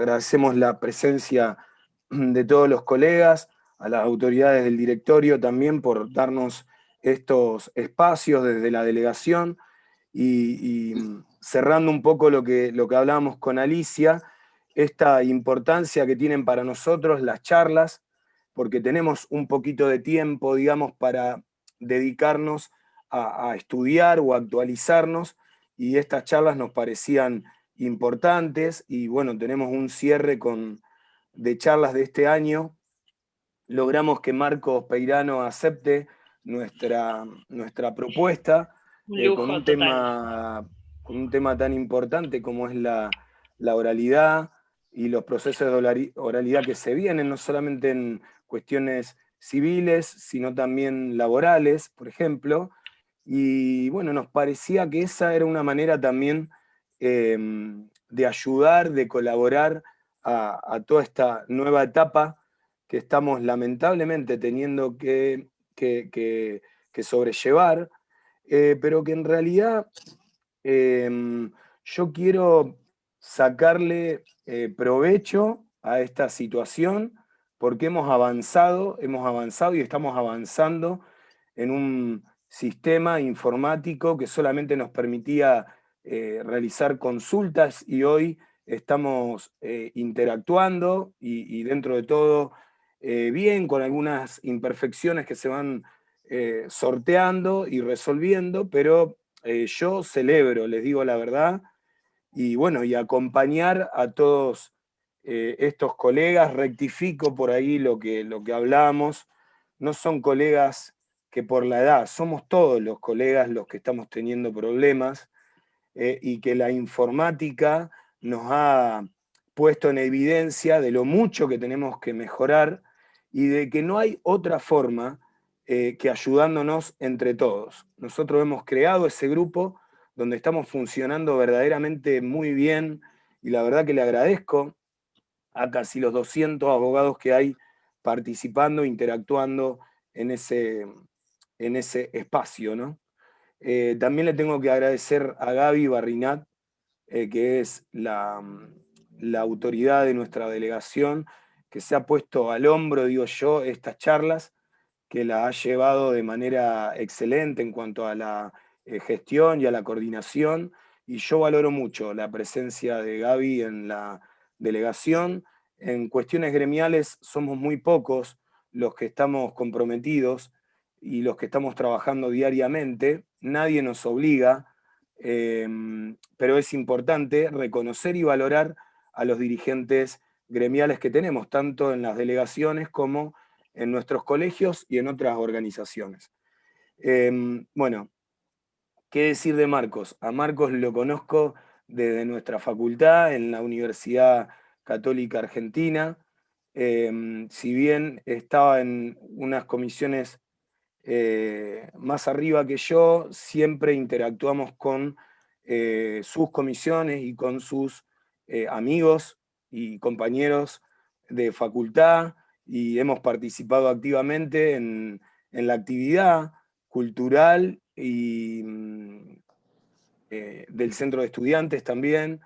agradecemos la presencia de todos los colegas, a las autoridades del directorio también por darnos estos espacios desde la delegación y cerrando un poco lo que hablábamos con Alicia, esta importancia que tienen para nosotros las charlas, porque tenemos un poquito de tiempo, digamos, para dedicarnos a estudiar o actualizarnos, y estas charlas nos parecían importantes, y bueno, tenemos un cierre de charlas de este año. Logramos que Marcos Peirano acepte nuestra propuesta Un lujo total. con un tema tan importante como es la oralidad y los procesos de oralidad que se vienen, no solamente en cuestiones civiles, sino también laborales, por ejemplo. Y bueno, nos parecía que esa era una manera también de ayudar, de colaborar a toda esta nueva etapa que estamos lamentablemente teniendo que sobrellevar, pero que en realidad yo quiero sacarle provecho a esta situación porque hemos avanzado y estamos avanzando en un sistema informático que solamente nos permitía realizar consultas, y hoy estamos interactuando y dentro de todo bien, con algunas imperfecciones que se van sorteando y resolviendo, pero yo celebro, les digo la verdad, y bueno, y acompañar a todos estos colegas. Rectifico por ahí lo que hablamos, no son colegas que por la edad, somos todos los colegas los que estamos teniendo problemas, y que la informática nos ha puesto en evidencia de lo mucho que tenemos que mejorar y de que no hay otra forma que ayudándonos entre todos. Nosotros hemos creado ese grupo donde estamos funcionando verdaderamente muy bien, y la verdad que le agradezco a casi los 200 abogados que hay participando, interactuando en ese espacio, ¿no? También le tengo que agradecer a Gaby Barrinat, que es la autoridad de nuestra delegación, que se ha puesto al hombro, digo yo, estas charlas, que la ha llevado de manera excelente en cuanto a la gestión y a la coordinación, y yo valoro mucho la presencia de Gaby en la delegación. En cuestiones gremiales somos muy pocos los que estamos comprometidos y los que estamos trabajando diariamente, nadie nos obliga, pero es importante reconocer y valorar a los dirigentes gremiales que tenemos, tanto en las delegaciones como en nuestros colegios y en otras organizaciones. Bueno, ¿qué decir de Marcos? A Marcos lo conozco desde nuestra facultad en la Universidad Católica Argentina. Si bien estaba en unas comisiones más arriba que yo, siempre interactuamos con sus comisiones y con sus amigos y compañeros de facultad, y hemos participado activamente en la actividad cultural y del centro de estudiantes también,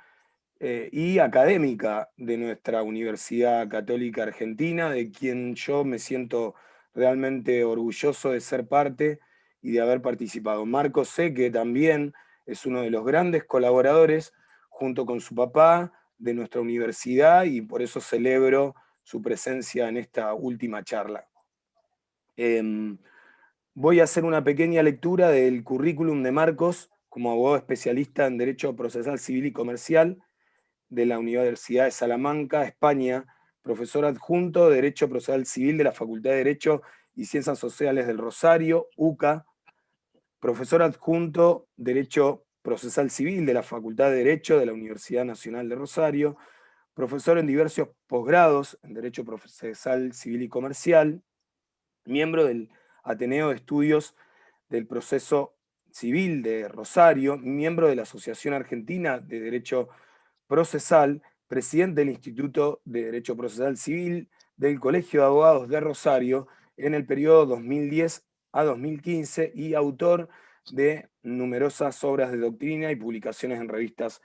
y académica de nuestra Universidad Católica Argentina, de quien yo me siento realmente orgulloso de ser parte y de haber participado. Marcos sé que también es uno de los grandes colaboradores, junto con su papá, de nuestra universidad, y por eso celebro su presencia en esta última charla. Voy a hacer una pequeña lectura del currículum de Marcos como abogado especialista en Derecho Procesal Civil y Comercial de la Universidad de Salamanca, España, profesor adjunto de Derecho Procesal Civil de la Facultad de Derecho y Ciencias Sociales del Rosario, UCA, profesor adjunto de Derecho Procesal Civil de la Facultad de Derecho de la Universidad Nacional de Rosario, profesor en diversos posgrados en Derecho Procesal Civil y Comercial, miembro del Ateneo de Estudios del Proceso Civil de Rosario, miembro de la Asociación Argentina de Derecho Procesal, presidente del Instituto de Derecho Procesal Civil del Colegio de Abogados de Rosario en el periodo 2010 a 2015 y autor de numerosas obras de doctrina y publicaciones en revistas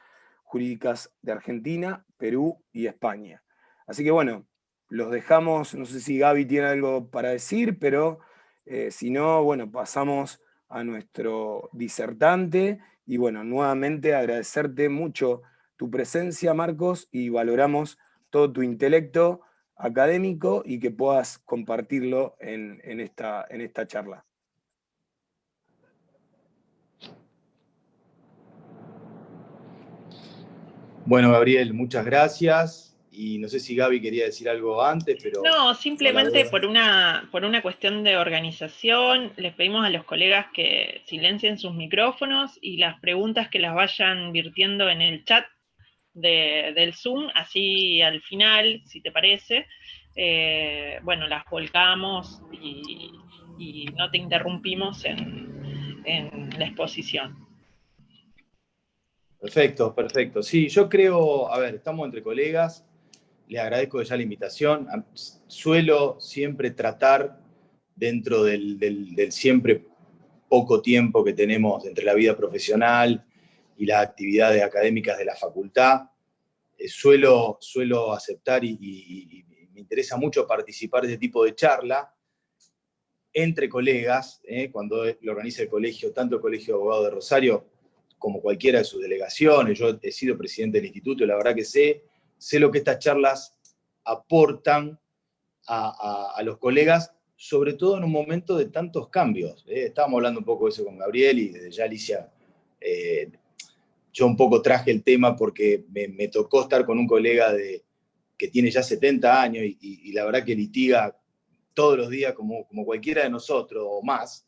jurídicas de Argentina, Perú y España. Así que bueno, los dejamos, no sé si Gaby tiene algo para decir, pero si no, bueno, pasamos a nuestro disertante y bueno, nuevamente agradecerte mucho tu presencia, Marcos, y valoramos todo tu intelecto académico y que puedas compartirlo en esta charla. Bueno, Gabriel, muchas gracias. Y no sé si Gaby quería decir algo antes, pero... No, simplemente por una cuestión de organización, les pedimos a los colegas que silencien sus micrófonos y las preguntas que las vayan virtiendo en el chat del Zoom, así al final, si te parece, bueno, las volcamos y no te interrumpimos en la exposición. Perfecto, perfecto. Sí, yo creo, a ver, estamos entre colegas, les agradezco ya la invitación. Suelo siempre tratar, dentro del siempre poco tiempo que tenemos entre la vida profesional y las actividades académicas de la facultad, suelo aceptar y me interesa mucho participar de este tipo de charla entre colegas, cuando lo organiza el colegio, tanto el Colegio de Abogados de Rosario como cualquiera de sus delegaciones. Yo he sido presidente del instituto y la verdad que sé lo que estas charlas aportan a los colegas, sobre todo en un momento de tantos cambios. Estábamos hablando un poco de eso con Gabriel y desde ya Alicia, yo un poco traje el tema porque me tocó estar con un colega que tiene ya 70 años y la verdad que litiga todos los días como cualquiera de nosotros o más,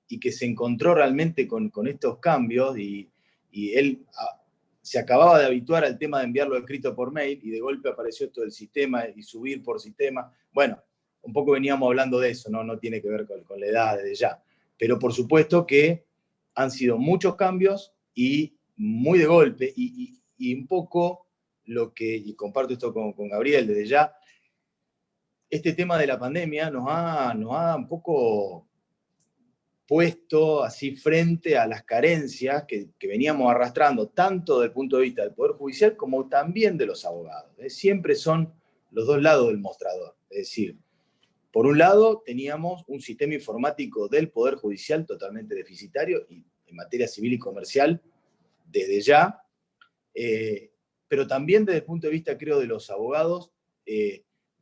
y que se encontró realmente con estos cambios y él se acababa de habituar al tema de enviarlo escrito por mail y de golpe apareció esto del sistema y subir por sistema. Bueno, un poco veníamos hablando de eso, no tiene que ver con la edad desde ya, pero por supuesto que han sido muchos cambios y muy de golpe y un poco lo que, y comparto esto con Gabriel desde ya, este tema de la pandemia nos ha un poco puesto así frente a las carencias que veníamos arrastrando, tanto desde el punto de vista del Poder Judicial como también de los abogados. Siempre son los dos lados del mostrador. Es decir, por un lado teníamos un sistema informático del Poder Judicial totalmente deficitario y en materia civil y comercial desde ya, pero también desde el punto de vista, creo, de los abogados,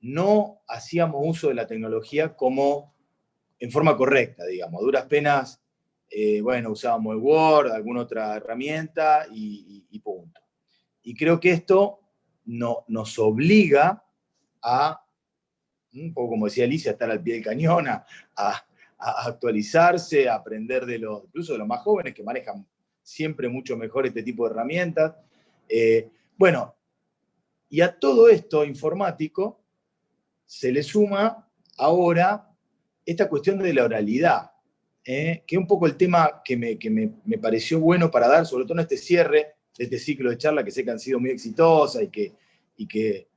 no hacíamos uso de la tecnología como en forma correcta, digamos. A duras penas, bueno, usábamos el Word, alguna otra herramienta y punto. Y creo que esto nos obliga a, un poco como decía Alicia, a estar al pie del cañón, a actualizarse, a aprender incluso de los más jóvenes que manejan siempre mucho mejor este tipo de herramientas. Bueno, y a todo esto informático se le suma ahora esta cuestión de la oralidad, que es un poco el tema que me pareció bueno para dar, sobre todo en este cierre de este ciclo de charla, que sé que han sido muy exitosas y que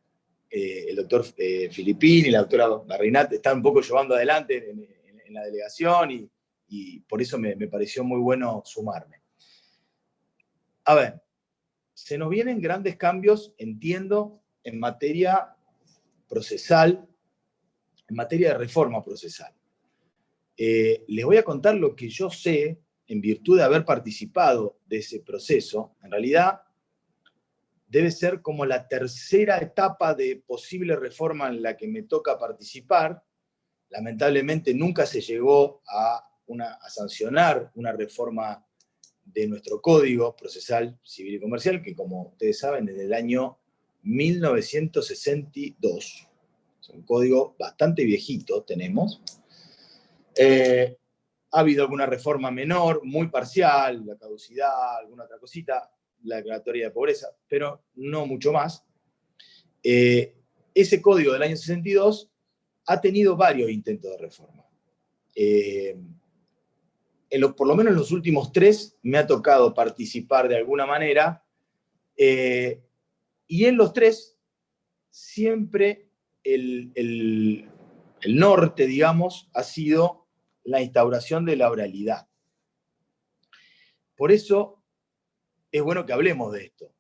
el doctor Filippini y la doctora Barrinat están un poco llevando adelante en la delegación y por eso me pareció muy bueno sumarme. A ver, se nos vienen grandes cambios, entiendo, en materia procesal, en materia de reforma procesal. Les voy a contar lo que yo sé en virtud de haber participado de ese proceso. En realidad, debe ser como la tercera etapa de posible reforma en la que me toca participar. Lamentablemente nunca se llegó a sancionar una reforma de nuestro Código Procesal Civil y Comercial, que como ustedes saben, desde el año 1962. Es un código bastante viejito, tenemos. Ha habido alguna reforma menor, muy parcial, la caducidad, alguna otra cosita, la declaratoria de pobreza, pero no mucho más. Ese código del año 62 ha tenido varios intentos de reforma. Por lo menos en los últimos 3 me ha tocado participar de alguna manera, y en los 3 siempre el norte, digamos, ha sido la instauración de la oralidad. Por eso es bueno que hablemos de esto.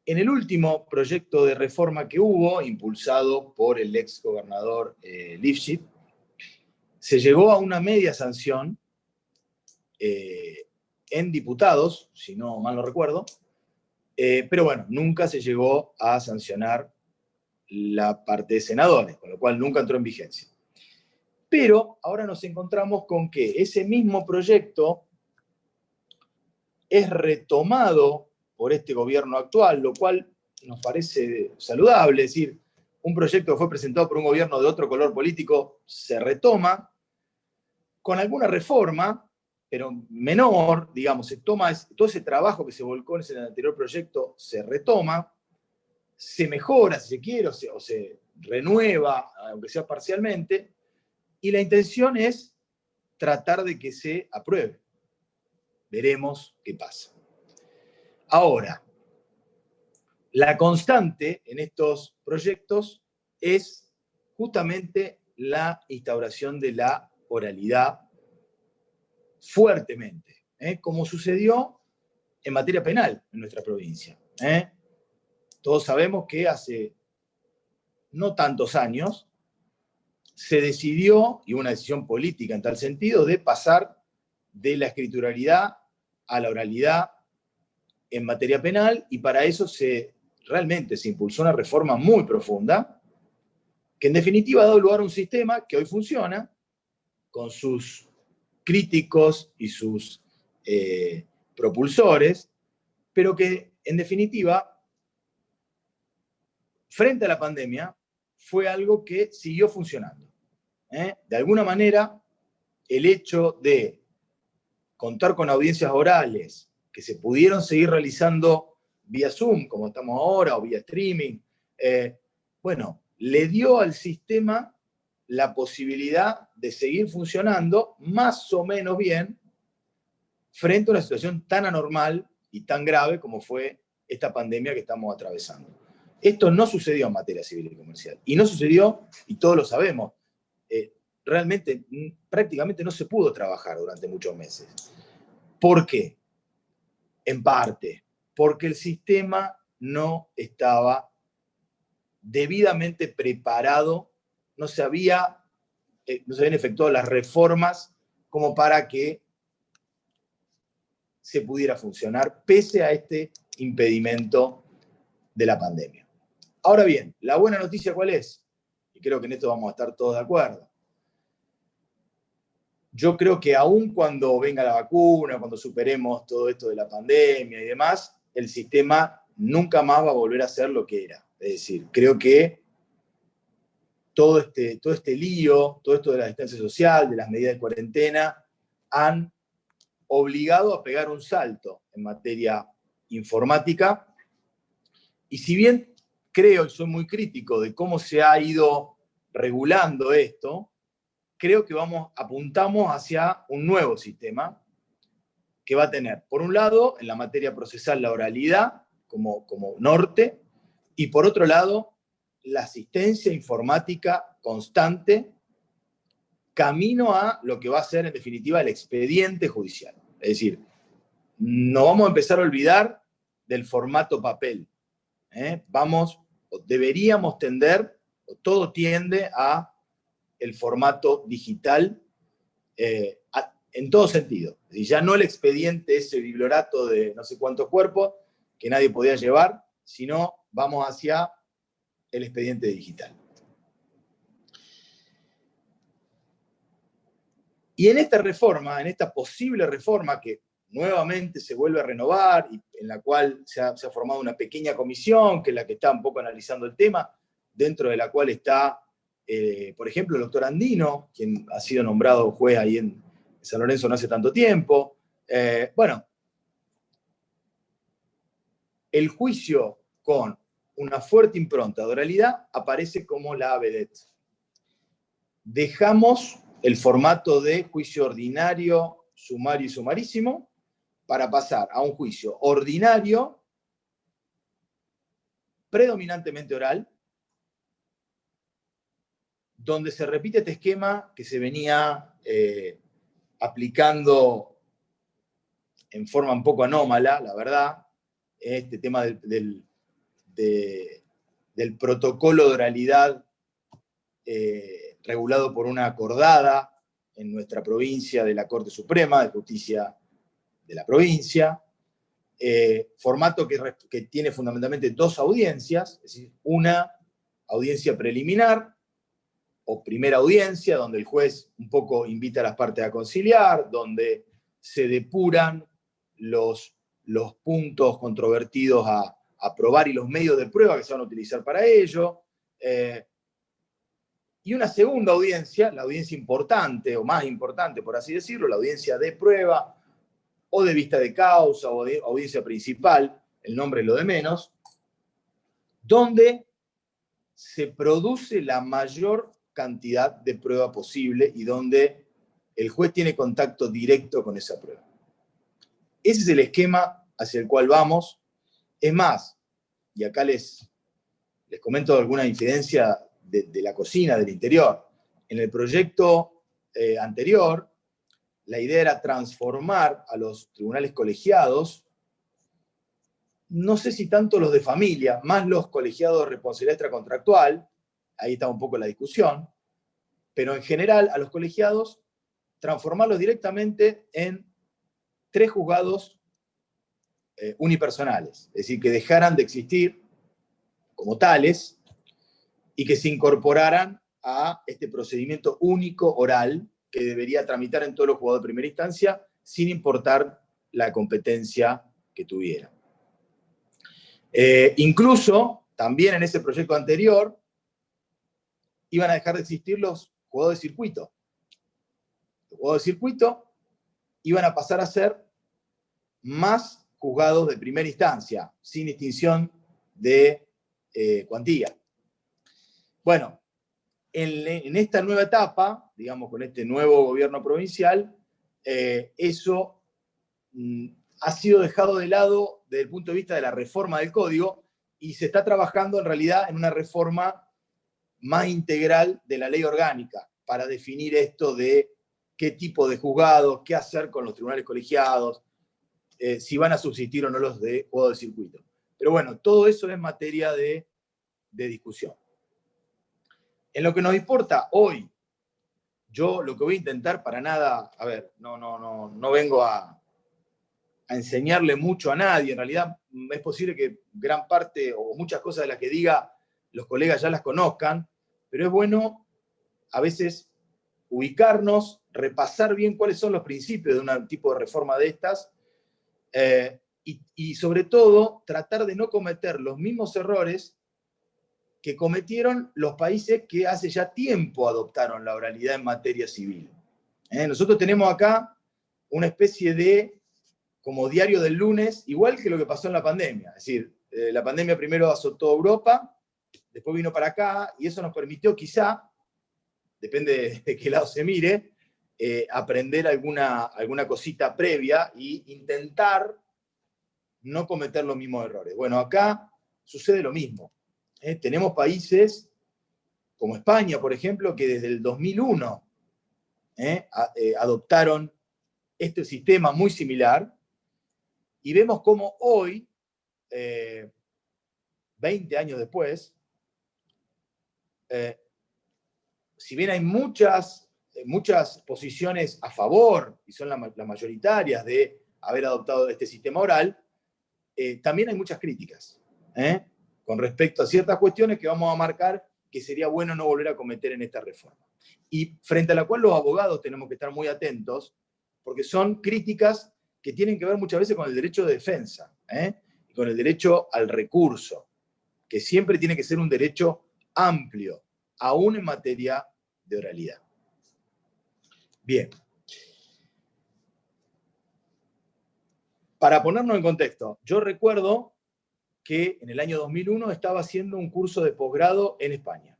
En el último proyecto de reforma que hubo, impulsado por el ex gobernador Lifshitz, se llegó a una media sanción en diputados, si no mal no recuerdo, pero bueno, nunca se llegó a sancionar la parte de senadores, con lo cual nunca entró en vigencia. Pero ahora nos encontramos con que ese mismo proyecto es retomado por este gobierno actual, lo cual nos parece saludable, es decir, un proyecto que fue presentado por un gobierno de otro color político se retoma con alguna reforma, pero menor, digamos, se toma todo ese trabajo que se volcó en ese anterior proyecto, se retoma, se mejora, si se quiere, o se renueva, aunque sea parcialmente, y la intención es tratar de que se apruebe. Veremos qué pasa. Ahora, la constante en estos proyectos es justamente la instauración de la oralidad fuertemente, como sucedió en materia penal en nuestra provincia. Todos sabemos que hace no tantos años se decidió, y una decisión política en tal sentido, de pasar de la escrituralidad a la oralidad en materia penal, y para eso realmente se impulsó una reforma muy profunda, que en definitiva ha dado lugar a un sistema que hoy funciona, con sus críticos y sus propulsores, pero que en definitiva, frente a la pandemia, fue algo que siguió funcionando. De alguna manera, el hecho de contar con audiencias orales que se pudieron seguir realizando vía Zoom, como estamos ahora, o vía streaming, bueno, le dio al sistema la posibilidad de seguir funcionando más o menos bien frente a una situación tan anormal y tan grave como fue esta pandemia que estamos atravesando. Esto no sucedió en materia civil y comercial. Y no sucedió, y todos lo sabemos, realmente prácticamente no se pudo trabajar durante muchos meses. ¿Por qué? En parte, porque el sistema no estaba debidamente preparado, no se habían efectuado las reformas como para que se pudiera funcionar pese a este impedimento de la pandemia. Ahora bien, la buena noticia ¿cuál es? Y creo que en esto vamos a estar todos de acuerdo. Yo creo que aún cuando venga la vacuna, cuando superemos todo esto de la pandemia y demás, el sistema nunca más va a volver a ser lo que era. Es decir, creo que todo este lío, todo esto de la distancia social, de las medidas de cuarentena, han obligado a pegar un salto en materia informática. Y si bien creo y soy muy crítico de cómo se ha ido regulando esto, creo que apuntamos hacia un nuevo sistema que va a tener, por un lado, en la materia procesal, la oralidad como norte, y por otro lado, la asistencia informática constante, camino a lo que va a ser, en definitiva, el expediente judicial. Es decir, no vamos a empezar a olvidar del formato papel. Deberíamos tender, o todo tiende a el formato digital en todo sentido. Y ya no el expediente, ese bibliorato de no sé cuántos cuerpos que nadie podía llevar, sino vamos hacia el expediente digital. Y en esta reforma, en esta posible reforma que nuevamente se vuelve a renovar y en la cual se ha formado una pequeña comisión, que es la que está un poco analizando el tema, dentro de la cual está por ejemplo, el doctor Andino, quien ha sido nombrado juez ahí en San Lorenzo no hace tanto tiempo. Bueno, el juicio con una fuerte impronta de oralidad aparece como la vedette. Dejamos el formato de juicio ordinario, sumario y sumarísimo para pasar a un juicio ordinario, predominantemente oral, donde se repite este esquema que se venía aplicando en forma un poco anómala, la verdad, este tema del del protocolo de oralidad regulado por una acordada en nuestra provincia de la Corte Suprema de Justicia de la provincia, formato que tiene fundamentalmente 2 audiencias, es decir, una audiencia preliminar o primera audiencia, donde el juez un poco invita a las partes a conciliar, donde se depuran los puntos controvertidos a probar y los medios de prueba que se van a utilizar para ello. Y una segunda audiencia, la audiencia importante, o más importante, por así decirlo, la audiencia de prueba, o de vista de causa, o de audiencia principal, el nombre es lo de menos, donde se produce la mayor cantidad de prueba posible y donde el juez tiene contacto directo con esa prueba. Ese es el esquema hacia el cual vamos. Es más, y acá les comento alguna incidencia de la cocina, del interior. En el proyecto anterior, la idea era transformar a los tribunales colegiados, no sé si tanto los de familia, más los colegiados de responsabilidad extracontractual, ahí está un poco la discusión, pero en general a los colegiados transformarlos directamente en 3 juzgados unipersonales, es decir, que dejaran de existir como tales y que se incorporaran a este procedimiento único oral que debería tramitar en todos los juzgados de primera instancia sin importar la competencia que tuviera. Incluso, también en ese proyecto anterior, iban a dejar de existir los juzgados de circuito. Los juzgados de circuito iban a pasar a ser más juzgados de primera instancia, sin distinción de cuantía. Bueno, en esta nueva etapa, digamos, con este nuevo gobierno provincial, eso ha sido dejado de lado desde el punto de vista de la reforma del código y se está trabajando en realidad en una reforma más integral de la ley orgánica para definir esto de qué tipo de juzgados, qué hacer con los tribunales colegiados, si van a subsistir o no los de juzgado de circuito. Pero bueno, todo eso es materia de discusión. En lo que nos importa hoy, yo lo que voy a intentar para nada, a ver, no vengo a enseñarle mucho a nadie, en realidad es posible que gran parte o muchas cosas de las que diga los colegas ya las conozcan, pero es bueno a veces ubicarnos, repasar bien cuáles son los principios de un tipo de reforma de estas, y sobre todo tratar de no cometer los mismos errores que cometieron los países que hace ya tiempo adoptaron la oralidad en materia civil. Nosotros tenemos acá una especie de como diario del lunes, igual que lo que pasó en la pandemia. Es decir, la pandemia primero azotó a Europa, después vino para acá, y eso nos permitió quizá, depende de qué lado se mire, aprender alguna cosita previa e intentar no cometer los mismos errores. Bueno, acá sucede lo mismo. Tenemos países como España, por ejemplo, que desde el 2001 adoptaron este sistema muy similar, y vemos cómo hoy, 20 años después, si bien hay muchas posiciones a favor, y son las mayoritarias de haber adoptado este sistema oral, también hay muchas críticas con respecto a ciertas cuestiones que vamos a marcar que sería bueno no volver a cometer en esta reforma. Y frente a la cual los abogados tenemos que estar muy atentos, porque son críticas que tienen que ver muchas veces con el derecho de defensa, y con el derecho al recurso, que siempre tiene que ser un derecho amplio, aún en materia de oralidad. Bien. Para ponernos en contexto, yo recuerdo que en el año 2001 estaba haciendo un curso de posgrado en España.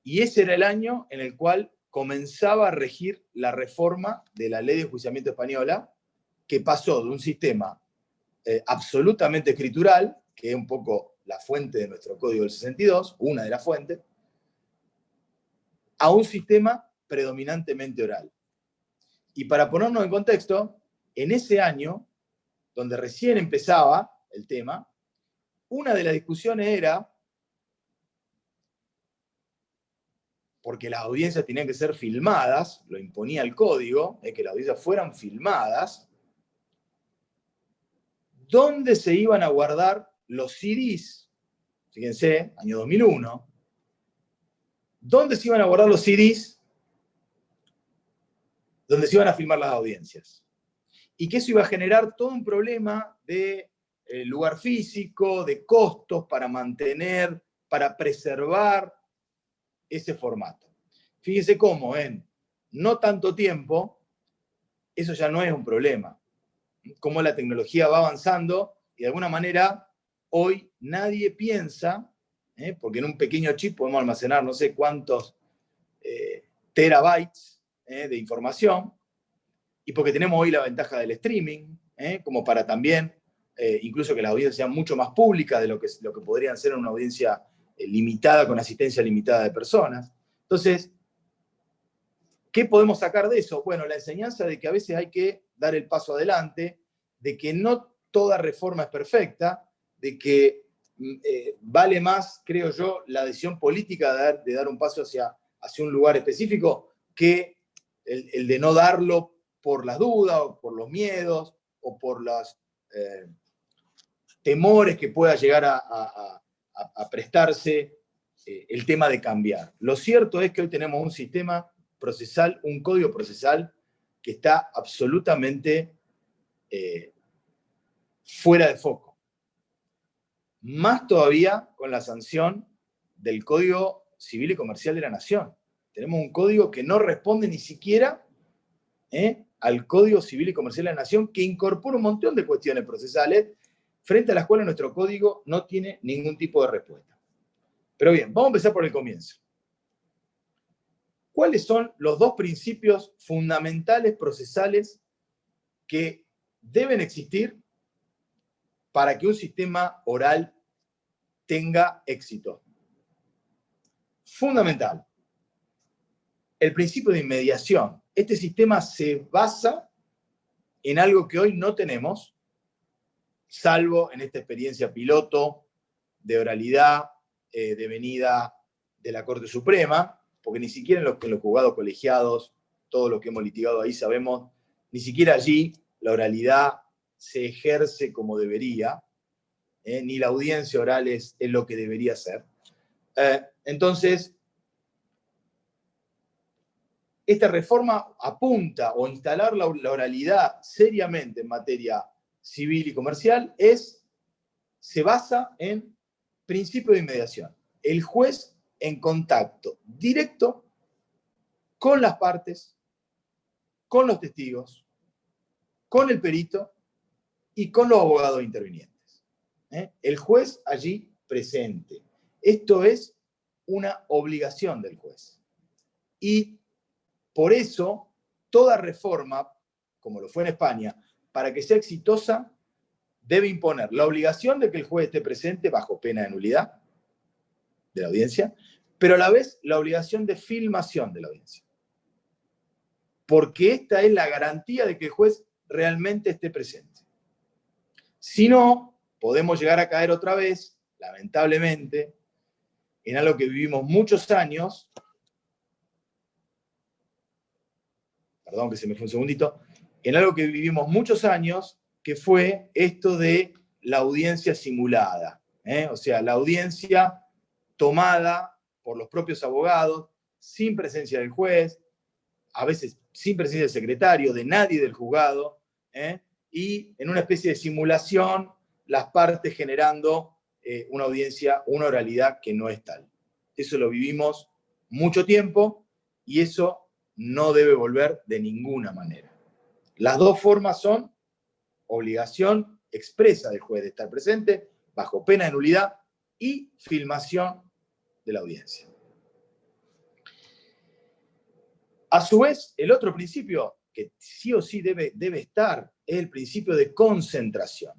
Y ese era el año en el cual comenzaba a regir la reforma de la ley de enjuiciamiento española, que pasó de un sistema absolutamente escritural, que es un poco la fuente de nuestro Código del 62, una de las fuentes, a un sistema predominantemente oral. Y para ponernos en contexto, en ese año, donde recién empezaba el tema, una de las discusiones era, porque las audiencias tenían que ser filmadas, lo imponía el código, que las audiencias fueran filmadas, ¿dónde se iban a guardar los CDs? Fíjense, año 2001. ¿Dónde se iban a guardar los CDs? Donde se iban a filmar las audiencias. Y que eso iba a generar todo un problema de lugar físico, de costos para mantener, para preservar ese formato. Fíjense cómo en no tanto tiempo, eso ya no es un problema. Cómo la tecnología va avanzando y de alguna manera hoy nadie piensa, porque en un pequeño chip podemos almacenar no sé cuántos terabytes de información, y porque tenemos hoy la ventaja del streaming, como para también, incluso que las audiencias sean mucho más públicas de lo que podrían ser en una audiencia limitada, con asistencia limitada de personas. Entonces, ¿qué podemos sacar de eso? Bueno, la enseñanza de que a veces hay que dar el paso adelante, de que no toda reforma es perfecta, de que vale más, creo yo, la decisión política de dar un paso hacia un lugar específico que el de no darlo por las dudas, o por los miedos, o por los temores que pueda llegar a prestarse el tema de cambiar. Lo cierto es que hoy tenemos un sistema procesal, un código procesal que está absolutamente fuera de foco. Más todavía con la sanción del Código Civil y Comercial de la Nación. Tenemos un código que no responde ni siquiera al Código Civil y Comercial de la Nación, que incorpora un montón de cuestiones procesales frente a las cuales nuestro código no tiene ningún tipo de respuesta. Pero bien, vamos a empezar por el comienzo. ¿Cuáles son los dos principios fundamentales procesales que deben existir para que un sistema oral tenga éxito? Fundamental. El principio de inmediación. Este sistema se basa en algo que hoy no tenemos, salvo en esta experiencia piloto de oralidad devenida de la Corte Suprema, porque ni siquiera en los juzgados colegiados, todo lo que hemos litigado ahí sabemos, ni siquiera allí la oralidad se ejerce como debería, ni la audiencia oral es lo que debería ser. Entonces, esta reforma apunta o instalar la oralidad seriamente en materia civil y comercial se basa en principio de inmediación. El juez en contacto directo con las partes, con los testigos, con el perito y con los abogados intervinientes. El juez allí presente. Esto es una obligación del juez. Y por eso, toda reforma, como lo fue en España, para que sea exitosa, debe imponer la obligación de que el juez esté presente bajo pena de nulidad de la audiencia, pero a la vez la obligación de filmación de la audiencia. Porque esta es la garantía de que el juez realmente esté presente. Si no, podemos llegar a caer otra vez, lamentablemente, en algo que vivimos muchos años. Perdón que se me fue un segundito. En algo que vivimos muchos años, que fue esto de la audiencia simulada. O sea, la audiencia tomada por los propios abogados, sin presencia del juez, a veces sin presencia del secretario, de nadie del juzgado, y en una especie de simulación, las partes generando una audiencia, una oralidad que no es tal. Eso lo vivimos mucho tiempo y eso no debe volver de ninguna manera. Las dos formas son obligación expresa del juez de estar presente, bajo pena de nulidad, y filmación de la audiencia. A su vez, el otro principio que sí o sí debe estar es el principio de concentración.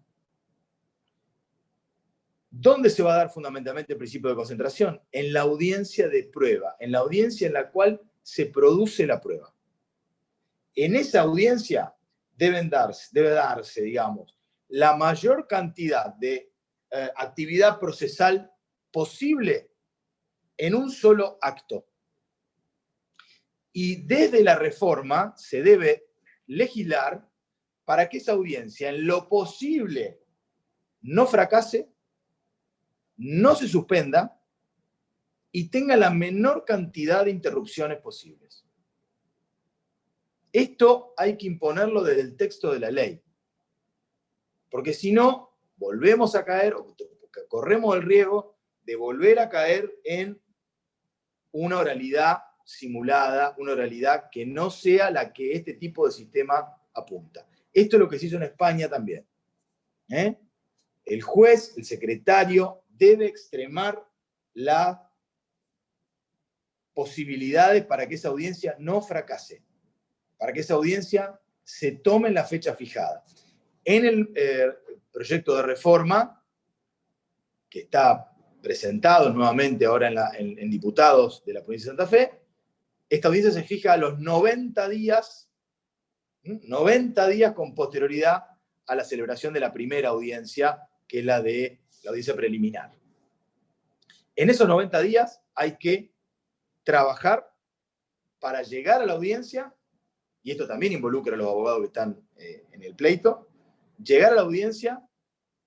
¿Dónde se va a dar fundamentalmente el principio de concentración? En la audiencia de prueba, en la audiencia en la cual se produce la prueba. En esa audiencia debe darse, digamos, la mayor cantidad de actividad procesal posible en un solo acto. Y desde la reforma se debe legislar para que esa audiencia, en lo posible, no fracase, no se suspenda y tenga la menor cantidad de interrupciones posibles. Esto hay que imponerlo desde el texto de la ley, porque si no, volvemos a caer, o corremos el riesgo de volver a caer en una oralidad simulada, una oralidad que no sea la que este tipo de sistema apunta. Esto es lo que se hizo en España también. El juez, el secretario, debe extremar las posibilidades para que esa audiencia no fracase, para que esa audiencia se tome en la fecha fijada. En el proyecto de reforma, que está presentado nuevamente ahora en diputados de la provincia de Santa Fe, esta audiencia se fija a los 90 días con posterioridad a la celebración de la primera audiencia, que es la de la audiencia preliminar. En esos 90 días hay que trabajar para llegar a la audiencia, y esto también involucra a los abogados que están en el pleito, llegar a la audiencia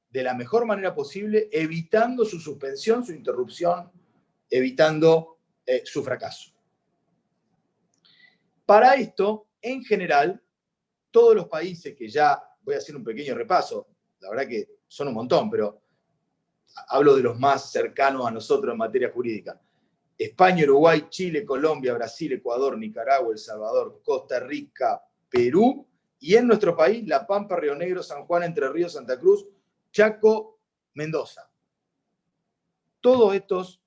de la mejor manera posible, evitando su suspensión, su interrupción, evitando su fracaso. Para esto, en general, todos los países que ya, voy a hacer un pequeño repaso, la verdad que son un montón, pero hablo de los más cercanos a nosotros en materia jurídica. España, Uruguay, Chile, Colombia, Brasil, Ecuador, Nicaragua, El Salvador, Costa Rica, Perú, y en nuestro país, La Pampa, Río Negro, San Juan, Entre Ríos, Santa Cruz, Chaco, Mendoza. Todos estos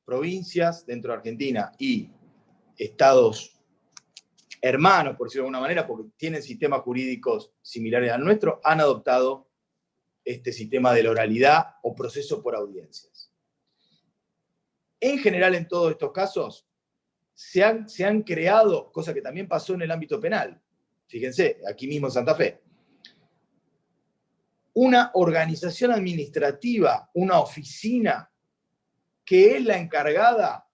provincias dentro de Argentina y estados hermanos, por decirlo de alguna manera, porque tienen sistemas jurídicos similares al nuestro, han adoptado este sistema de la oralidad o proceso por audiencias. En general, en todos estos casos, se han creado, cosa que también pasó en el ámbito penal, fíjense, aquí mismo en Santa Fe, una organización administrativa, una oficina, que es la encargada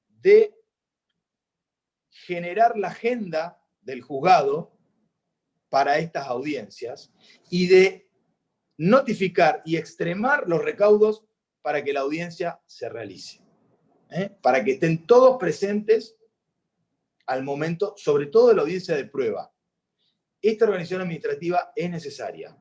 de generar la agenda del juzgado para estas audiencias y de notificar y extremar los recaudos para que la audiencia se realice. Para que estén todos presentes al momento, sobre todo de la audiencia de prueba. Esta organización administrativa es necesaria.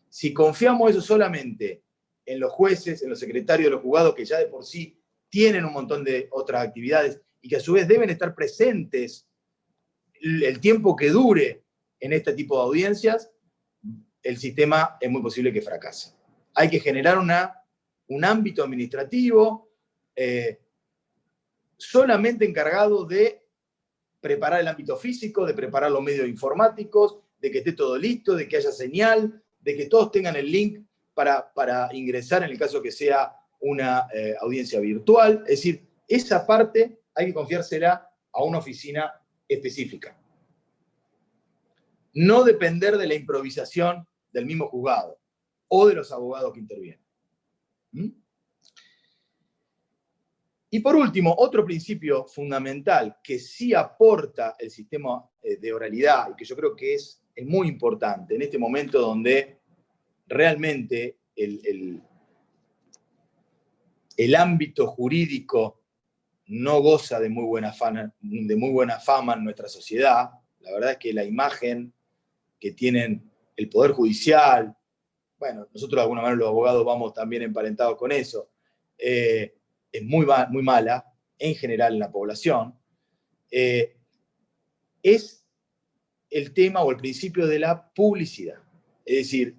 Si confiamos eso solamente en los jueces, en los secretarios de los juzgados, que ya de por sí tienen un montón de otras actividades y que a su vez deben estar presentes el tiempo que dure en este tipo de audiencias, el sistema es muy posible que fracase. Hay que generar un ámbito administrativo solamente encargado de preparar el ámbito físico, de preparar los medios informáticos, de que esté todo listo, de que haya señal, de que todos tengan el link para ingresar en el caso que sea una audiencia virtual. Es decir, esa parte hay que confiársela a una oficina específica. No depender de la improvisación del mismo juzgado o de los abogados que intervienen. Y por último, otro principio fundamental que sí aporta el sistema de oralidad y que yo creo que es muy importante en este momento donde realmente el ámbito jurídico no goza de muy buena fama en nuestra sociedad. La verdad es que la imagen que tienen el Poder Judicial, bueno, nosotros de alguna manera los abogados vamos también emparentados con eso, es muy mala en general en la población, es el tema o el principio de la publicidad. Es decir,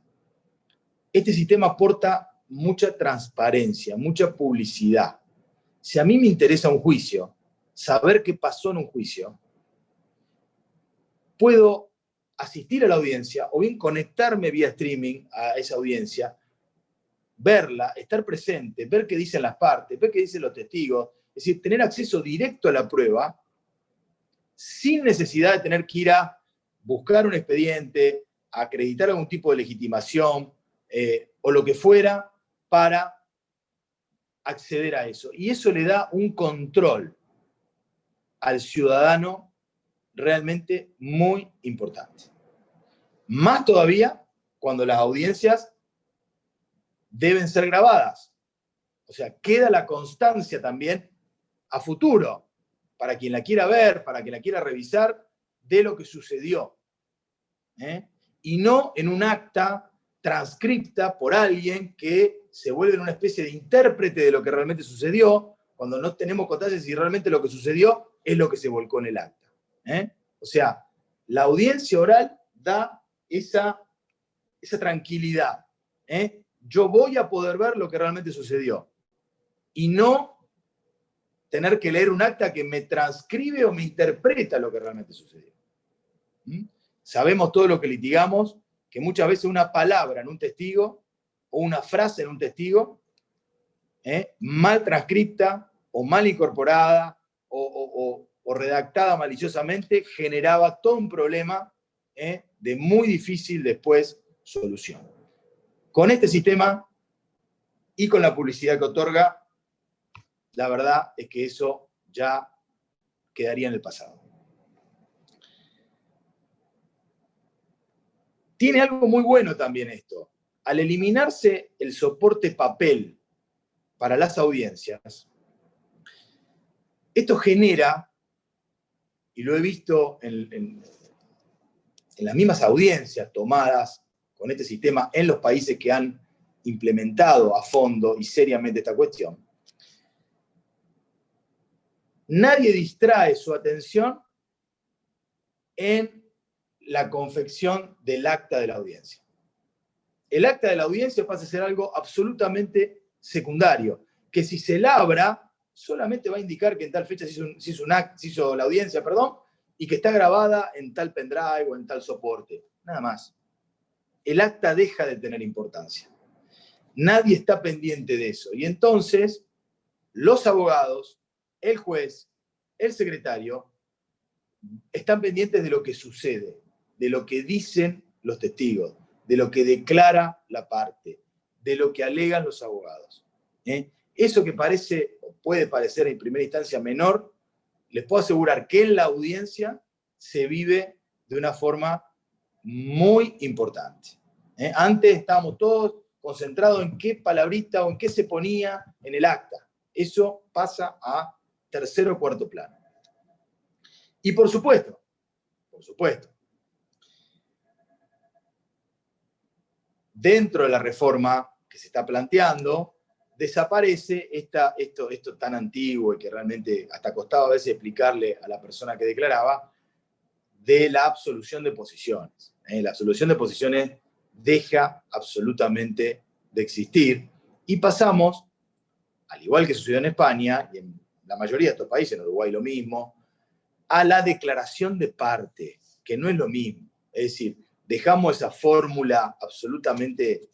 este sistema aporta mucha transparencia, mucha publicidad. Si a mí me interesa un juicio, saber qué pasó en un juicio, puedo asistir a la audiencia o bien conectarme vía streaming a esa audiencia, verla, estar presente, ver qué dicen las partes, ver qué dicen los testigos, es decir, tener acceso directo a la prueba sin necesidad de tener que ir a buscar un expediente, a acreditar algún tipo de legitimación o lo que fuera para acceder a eso. Y eso le da un control al ciudadano realmente muy importante. Más todavía cuando las audiencias deben ser grabadas. O sea, queda la constancia también a futuro, para quien la quiera ver, para quien la quiera revisar, de lo que sucedió. Y no en un acta transcripta por alguien que se vuelve una especie de intérprete de lo que realmente sucedió, cuando no tenemos constancia si realmente lo que sucedió es lo que se volcó en el acta. O sea, la audiencia oral da esa tranquilidad. Yo voy a poder ver lo que realmente sucedió. Y no tener que leer un acta que me transcribe o me interpreta lo que realmente sucedió. Sabemos todo lo que litigamos, que muchas veces una palabra en un testigo o una frase en un testigo, mal transcripta o mal incorporada o redactada maliciosamente, generaba todo un problema de muy difícil después solución. Con este sistema y con la publicidad que otorga, la verdad es que eso ya quedaría en el pasado. Tiene algo muy bueno también esto. Al eliminarse el soporte papel para las audiencias, esto genera, y lo he visto en las mismas audiencias tomadas con este sistema en los países que han implementado a fondo y seriamente esta cuestión, nadie distrae su atención en la confección del acta de la audiencia. El acta de la audiencia pasa a ser algo absolutamente secundario, que si se labra, solamente va a indicar que en tal fecha se hizo la audiencia, y que está grabada en tal pendrive o en tal soporte. Nada más. El acta deja de tener importancia. Nadie está pendiente de eso. Y entonces, los abogados, el juez, el secretario, están pendientes de lo que sucede, de lo que dicen los testigos, de lo que declara la parte, de lo que alegan los abogados. Eso que parece, o puede parecer en primera instancia menor, les puedo asegurar que en la audiencia se vive de una forma muy importante. Antes estábamos todos concentrados en qué palabrita o en qué se ponía en el acta. Eso pasa a tercer o cuarto plano. Y por supuesto, dentro de la reforma que se está planteando, desaparece esto tan antiguo y que realmente hasta costaba a veces explicarle a la persona que declaraba, de la absolución de posiciones. La absolución de posiciones deja absolutamente de existir y pasamos, al igual que sucedió en España y en la mayoría de estos países, en Uruguay lo mismo, a la declaración de parte, que no es lo mismo. Es decir, dejamos esa fórmula absolutamente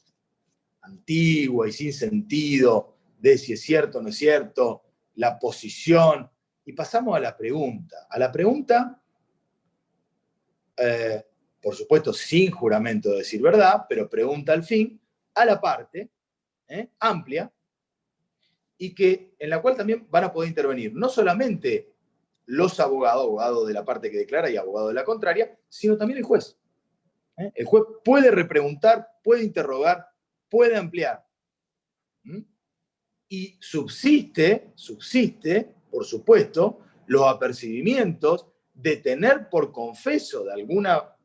antigua y sin sentido de si es cierto o no es cierto, la posición, y pasamos a la pregunta. A la pregunta, por supuesto, sin juramento de decir verdad, pero pregunta al fin, a la parte, amplia, y en la cual también van a poder intervenir no solamente los abogados, abogado de la parte que declara y abogado de la contraria, sino también el juez. El juez puede repreguntar, puede interrogar, puede ampliar. Y subsiste, por supuesto, los apercibimientos de tener por confeso de alguna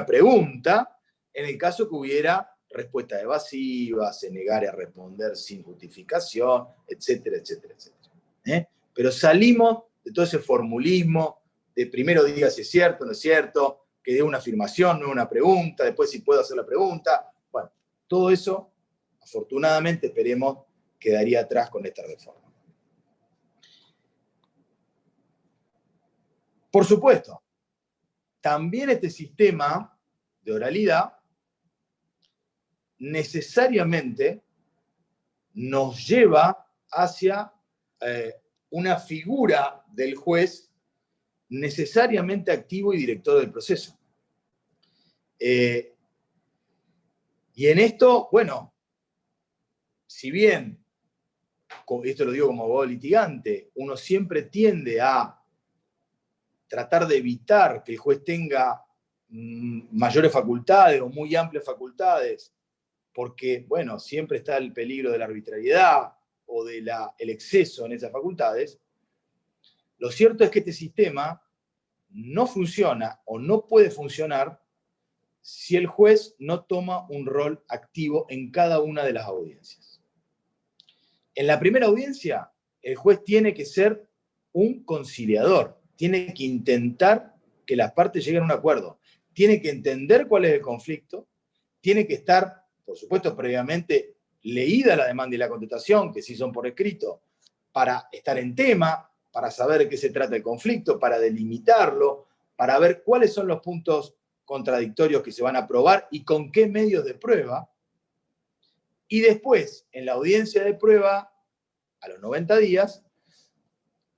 pregunta, en el caso que hubiera respuesta evasiva, se negara a responder sin justificación, etcétera, etcétera, etcétera. Pero salimos de todo ese formulismo, de primero diga si es cierto o no es cierto, que dé una afirmación, no una pregunta, después si puedo hacer la pregunta. Bueno, todo eso, afortunadamente, esperemos, quedaría atrás con esta reforma. Por supuesto, también este sistema de oralidad necesariamente nos lleva hacia una figura del juez necesariamente activo y director del proceso. Y en esto, bueno, si bien, esto lo digo como abogado litigante, uno siempre tiende a tratar de evitar que el juez tenga mayores facultades o muy amplias facultades, porque, bueno, siempre está el peligro de la arbitrariedad o del exceso en esas facultades, lo cierto es que este sistema no funciona o no puede funcionar si el juez no toma un rol activo en cada una de las audiencias. En la primera audiencia, el juez tiene que ser un conciliador, tiene que intentar que las partes lleguen a un acuerdo, tiene que entender cuál es el conflicto, tiene que estar, por supuesto, previamente leída la demanda y la contestación, que sí son por escrito, para estar en tema, para saber de qué se trata el conflicto, para delimitarlo, para ver cuáles son los puntos contradictorios que se van a probar y con qué medios de prueba. Y después, en la audiencia de prueba, a los 90 días,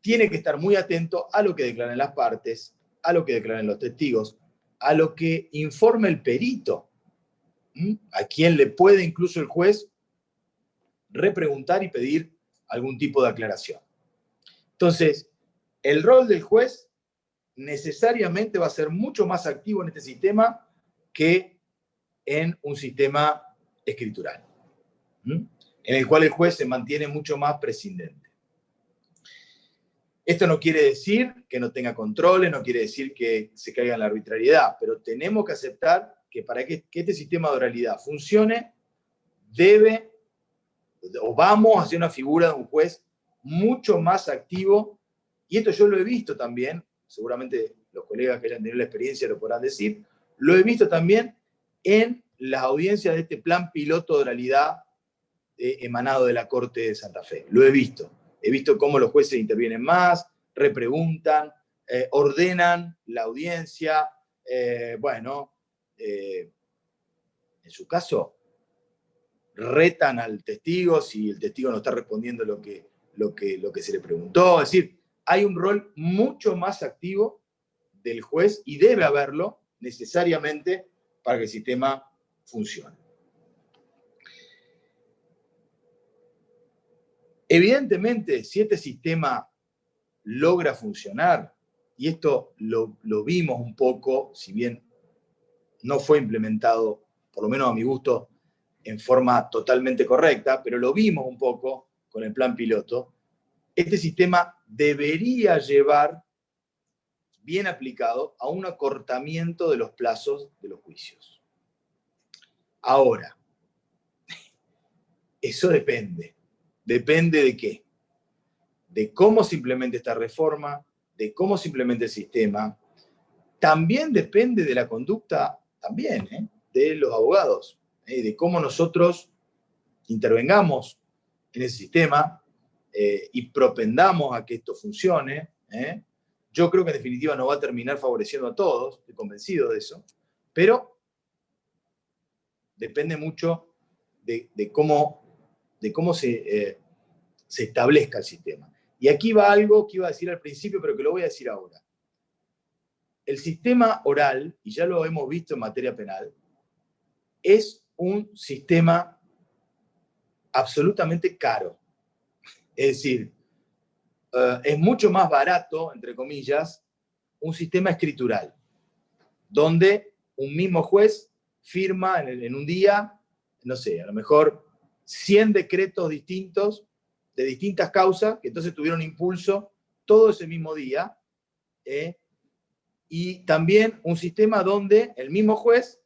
tiene que estar muy atento a lo que declaren las partes, a lo que declaren los testigos, a lo que informe el perito, a quien le puede incluso el juez repreguntar y pedir algún tipo de aclaración. Entonces, el rol del juez necesariamente va a ser mucho más activo en este sistema que en un sistema escritural, en el cual el juez se mantiene mucho más prescindente. Esto no quiere decir que no tenga controles, no quiere decir que se caiga en la arbitrariedad, pero tenemos que aceptar que para que este sistema de oralidad funcione, debe o vamos hacia una figura de un juez mucho más activo, y esto yo lo he visto también, seguramente los colegas que hayan tenido la experiencia lo podrán decir, lo he visto también en las audiencias de este plan piloto de oralidad emanado de la Corte de Santa Fe. Lo he visto cómo los jueces intervienen más, repreguntan, ordenan la audiencia, en su caso, retan al testigo si el testigo no está respondiendo lo que se le preguntó. Es decir, hay un rol mucho más activo del juez y debe haberlo necesariamente para que el sistema funcione. Evidentemente, si este sistema logra funcionar, y esto lo vimos un poco, si bien no fue implementado, por lo menos a mi gusto, en forma totalmente correcta, pero lo vimos un poco con el plan piloto, este sistema debería llevar, bien aplicado, a un acortamiento de los plazos de los juicios. Ahora, eso depende. ¿Depende de qué? De cómo se implemente esta reforma, de cómo se implemente el sistema. También depende de la conducta, de los abogados, de cómo nosotros intervengamos en ese sistema y propendamos a que esto funcione. Yo creo que en definitiva no va a terminar favoreciendo a todos, estoy convencido de eso, pero depende mucho de cómo se establezca el sistema. Y aquí va algo que iba a decir al principio, pero que lo voy a decir ahora. El sistema oral, y ya lo hemos visto en materia penal, es un sistema absolutamente caro. Es decir, es mucho más barato, entre comillas, un sistema escritural, donde un mismo juez firma en un día, no sé, a lo mejor 100 decretos distintos de distintas causas, que entonces tuvieron impulso todo ese mismo día, y también un sistema donde el mismo juez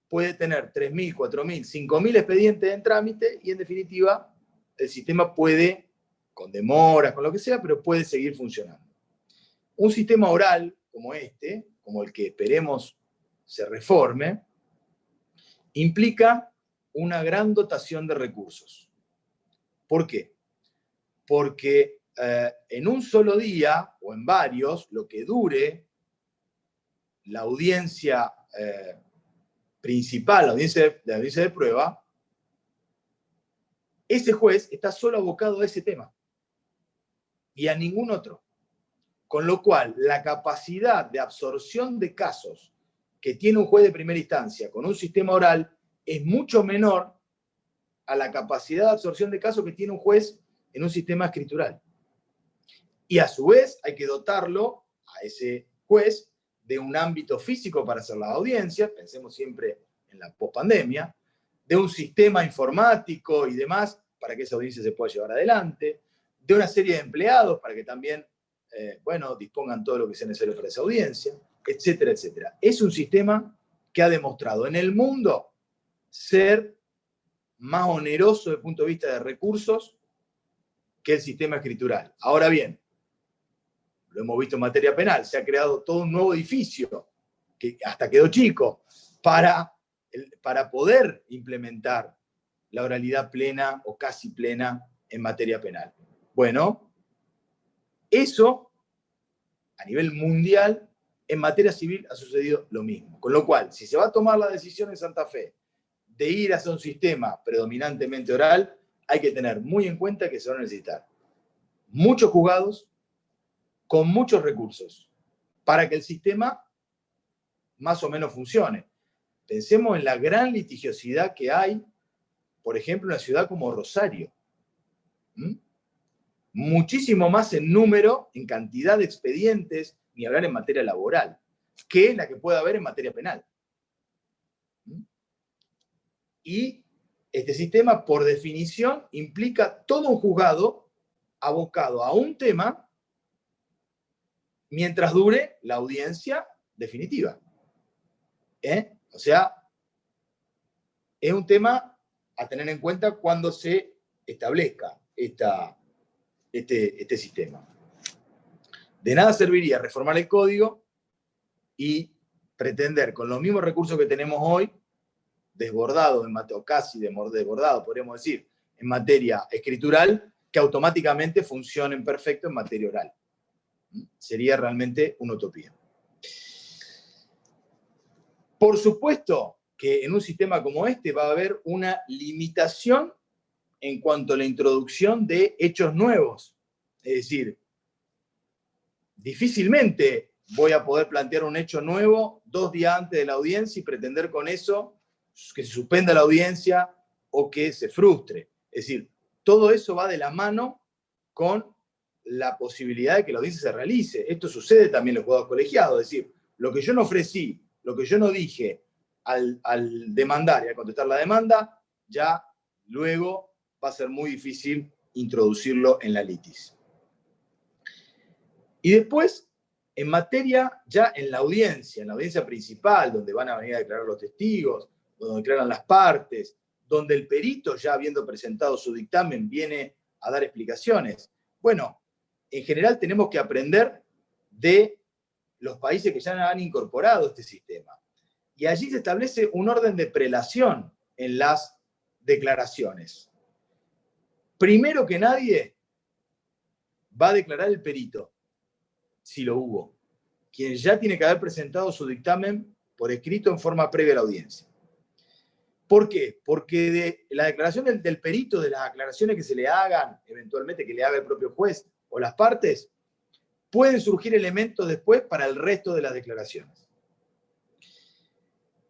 puede tener 3.000, 4.000, 5.000 expedientes en trámite y en definitiva el sistema puede, con demoras, con lo que sea, pero puede seguir funcionando. Un sistema oral como este, como el que esperemos se reforme, implica una gran dotación de recursos. ¿Por qué? Porque en un solo día, o en varios, lo que dure la audiencia principal, la audiencia de prueba, ese juez está solo abocado a ese tema y a ningún otro. Con lo cual, la capacidad de absorción de casos que tiene un juez de primera instancia con un sistema oral es mucho menor a la capacidad de absorción de casos que tiene un juez en un sistema escritural. Y a su vez hay que dotarlo a ese juez de un ámbito físico para hacer las audiencias, pensemos siempre en la pospandemia, de un sistema informático y demás para que esa audiencia se pueda llevar adelante, de una serie de empleados para que también, dispongan todo lo que sea necesario para esa audiencia, etcétera, etcétera. Es un sistema que ha demostrado en el mundo ser más oneroso desde el punto de vista de recursos que el sistema escritural. Ahora bien, lo hemos visto en materia penal, se ha creado todo un nuevo edificio, que hasta quedó chico, para poder implementar la oralidad plena o casi plena en materia penal. Bueno, eso a nivel mundial, en materia civil ha sucedido lo mismo. Con lo cual, si se va a tomar la decisión en Santa Fe de ir hacia un sistema predominantemente oral, hay que tener muy en cuenta que se van a necesitar muchos juzgados con muchos recursos para que el sistema más o menos funcione. Pensemos en la gran litigiosidad que hay, por ejemplo, en una ciudad como Rosario. Muchísimo más en número, en cantidad de expedientes, ni hablar en materia laboral, que la que puede haber en materia penal. Y este sistema, por definición, implica todo un juzgado abocado a un tema mientras dure la audiencia definitiva. O sea, es un tema a tener en cuenta cuando se establezca este sistema. De nada serviría reformar el código y pretender, con los mismos recursos que tenemos hoy, desbordado, o casi desbordado, podríamos decir, en materia escritural, que automáticamente funcionen perfecto en materia oral. Sería realmente una utopía. Por supuesto que en un sistema como este va a haber una limitación en cuanto a la introducción de hechos nuevos. Es decir, difícilmente voy a poder plantear un hecho nuevo 2 días antes de la audiencia y pretender con eso que se suspenda la audiencia o que se frustre. Es decir, todo eso va de la mano con la posibilidad de que la audiencia se realice. Esto sucede también en los juzgados colegiados. Es decir, lo que yo no ofrecí, lo que yo no dije al demandar y al contestar la demanda, ya luego va a ser muy difícil introducirlo en la litis. Y después, en materia, ya en la audiencia principal, donde van a venir a declarar los testigos, donde declaran las partes, donde el perito, ya habiendo presentado su dictamen, viene a dar explicaciones. Bueno, en general tenemos que aprender de los países que ya han incorporado este sistema. Y allí se establece un orden de prelación en las declaraciones. Primero que nadie va a declarar el perito, si lo hubo, quien ya tiene que haber presentado su dictamen por escrito en forma previa a la audiencia. ¿Por qué? Porque de la declaración del perito, de las aclaraciones que se le hagan, eventualmente que le haga el propio juez o las partes, pueden surgir elementos después para el resto de las declaraciones.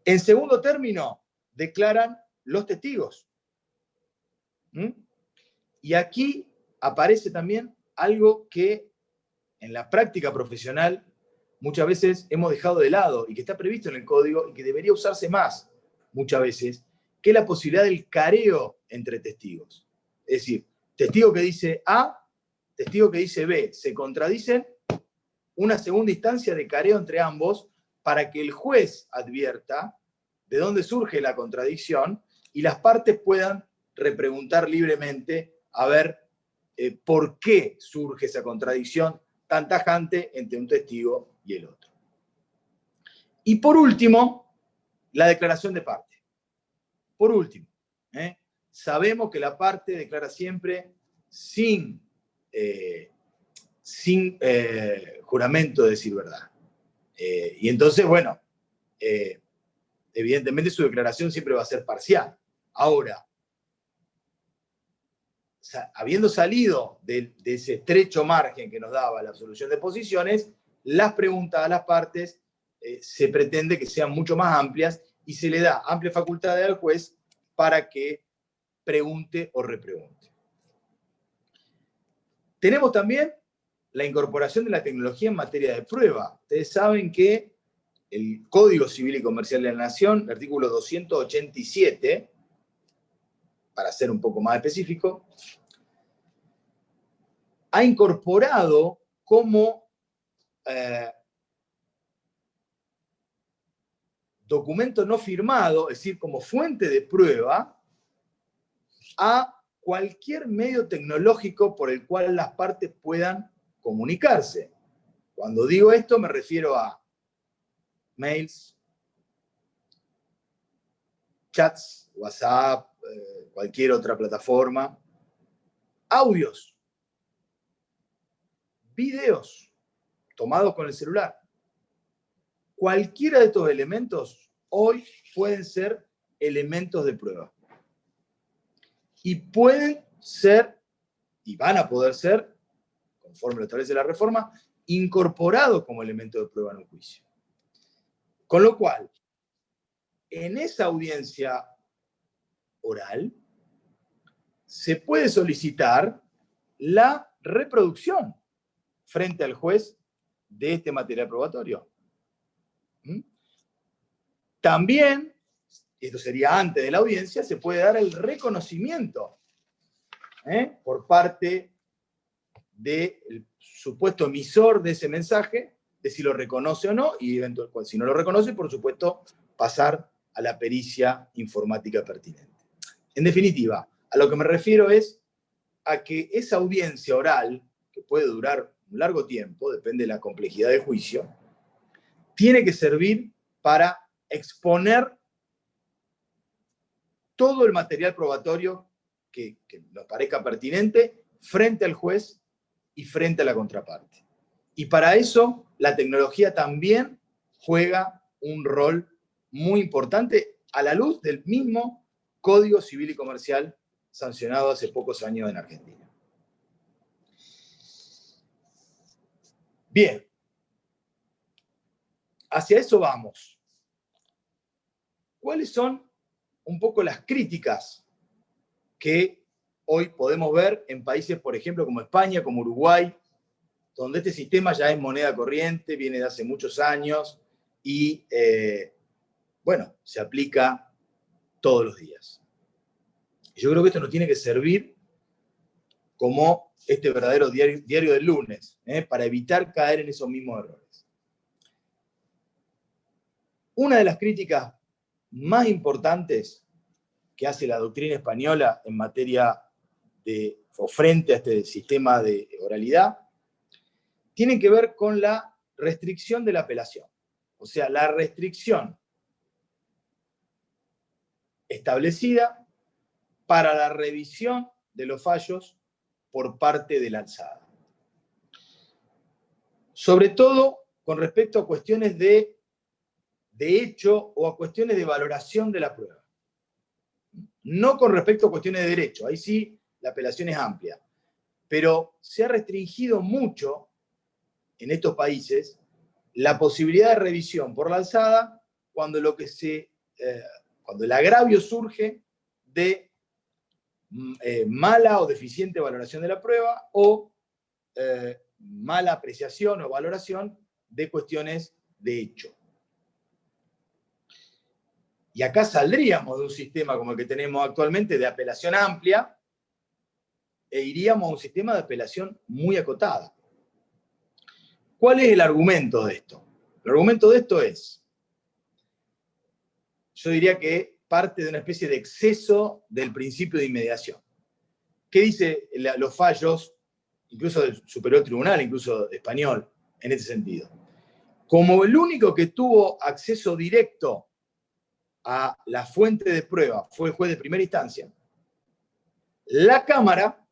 En segundo término, declaran los testigos. Y aquí aparece también algo que en la práctica profesional muchas veces hemos dejado de lado y que está previsto en el código y que debería usarse más muchas veces, que es la posibilidad del careo entre testigos. Es decir, testigo que dice A, testigo que dice B, se contradicen, una segunda instancia de careo entre ambos para que el juez advierta de dónde surge la contradicción y las partes puedan repreguntar libremente a ver por qué surge esa contradicción tan tajante entre un testigo y el otro. Y por último, la declaración de parte. Por último, sabemos que la parte declara siempre sin juramento de decir verdad. Y entonces, bueno, evidentemente su declaración siempre va a ser parcial. Ahora, habiendo salido de ese estrecho margen que nos daba la absolución de posiciones, las preguntas a las partes se pretende que sean mucho más amplias y se le da amplia facultad al juez para que pregunte o repregunte. Tenemos también la incorporación de la tecnología en materia de prueba. Ustedes saben que el Código Civil y Comercial de la Nación, el artículo 287, para ser un poco más específico, ha incorporado como documento no firmado, es decir, como fuente de prueba, a cualquier medio tecnológico por el cual las partes puedan comunicarse. Cuando digo esto me refiero a mails, chats, WhatsApp, cualquier otra plataforma, audios, videos tomados con el celular. Cualquiera de estos elementos hoy pueden ser elementos de prueba. Y pueden ser, y van a poder ser, conforme lo establece la reforma, incorporados como elemento de prueba en un juicio. Con lo cual, en esa audiencia oral, se puede solicitar la reproducción frente al juez de este material probatorio. También, esto sería antes de la audiencia, se puede dar el reconocimiento por parte del supuesto emisor de ese mensaje, de si lo reconoce o no, y si no lo reconoce, por supuesto, pasar a la pericia informática pertinente. En definitiva, a lo que me refiero es a que esa audiencia oral, que puede durar un largo tiempo, depende de la complejidad del juicio, tiene que servir para exponer todo el material probatorio que nos parezca pertinente frente al juez y frente a la contraparte. Y para eso la tecnología también juega un rol muy importante a la luz del mismo Código Civil y Comercial sancionado hace pocos años en Argentina. Bien, hacia eso vamos. ¿Cuáles son un poco las críticas que hoy podemos ver en países, por ejemplo, como España, como Uruguay, donde este sistema ya es moneda corriente, viene de hace muchos años y, bueno, se aplica todos los días? Yo creo que esto nos tiene que servir como este verdadero diario del lunes, para evitar caer en esos mismos errores. Una de las críticas más importantes que hace la doctrina española en materia de, o frente a este sistema de oralidad, tiene que ver con la restricción de la apelación. O sea, la restricción establecida para la revisión de los fallos por parte de la alzada. Sobre todo con respecto a cuestiones de hecho o a cuestiones de valoración de la prueba. No con respecto a cuestiones de derecho, ahí sí la apelación es amplia. Pero se ha restringido mucho en estos países la posibilidad de revisión por la alzada cuando cuando el agravio surge de mala o deficiente valoración de la prueba o mala apreciación o valoración de cuestiones de hecho. Y acá saldríamos de un sistema como el que tenemos actualmente de apelación amplia e iríamos a un sistema de apelación muy acotada. ¿Cuál es el argumento de esto? El argumento de esto es, yo diría que parte de una especie de exceso del principio de inmediación. ¿Qué dice los fallos, incluso del Superior Tribunal, incluso español, en este sentido? Como el único que tuvo acceso directo a la fuente de prueba fue el juez de primera instancia, la Cámara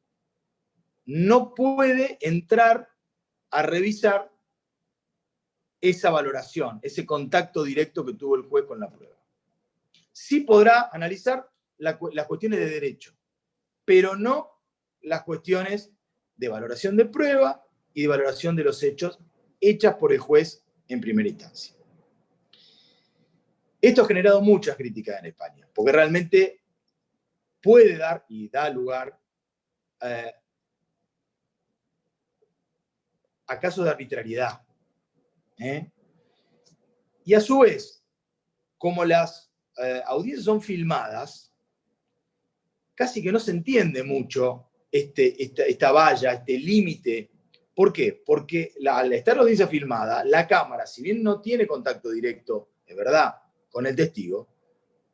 no puede entrar a revisar esa valoración, ese contacto directo que tuvo el juez con la prueba. Sí podrá analizar las cuestiones de derecho, pero no las cuestiones de valoración de prueba y de valoración de los hechos hechas por el juez en primera instancia. Esto ha generado muchas críticas en España, porque realmente puede dar y da lugar a casos de arbitrariedad. Y a su vez, como las audiencias son filmadas, casi que no se entiende mucho esta valla, este límite. ¿Por qué? Porque al estar la audiencia filmada, la cámara, si bien no tiene contacto directo, es verdad, con el testigo,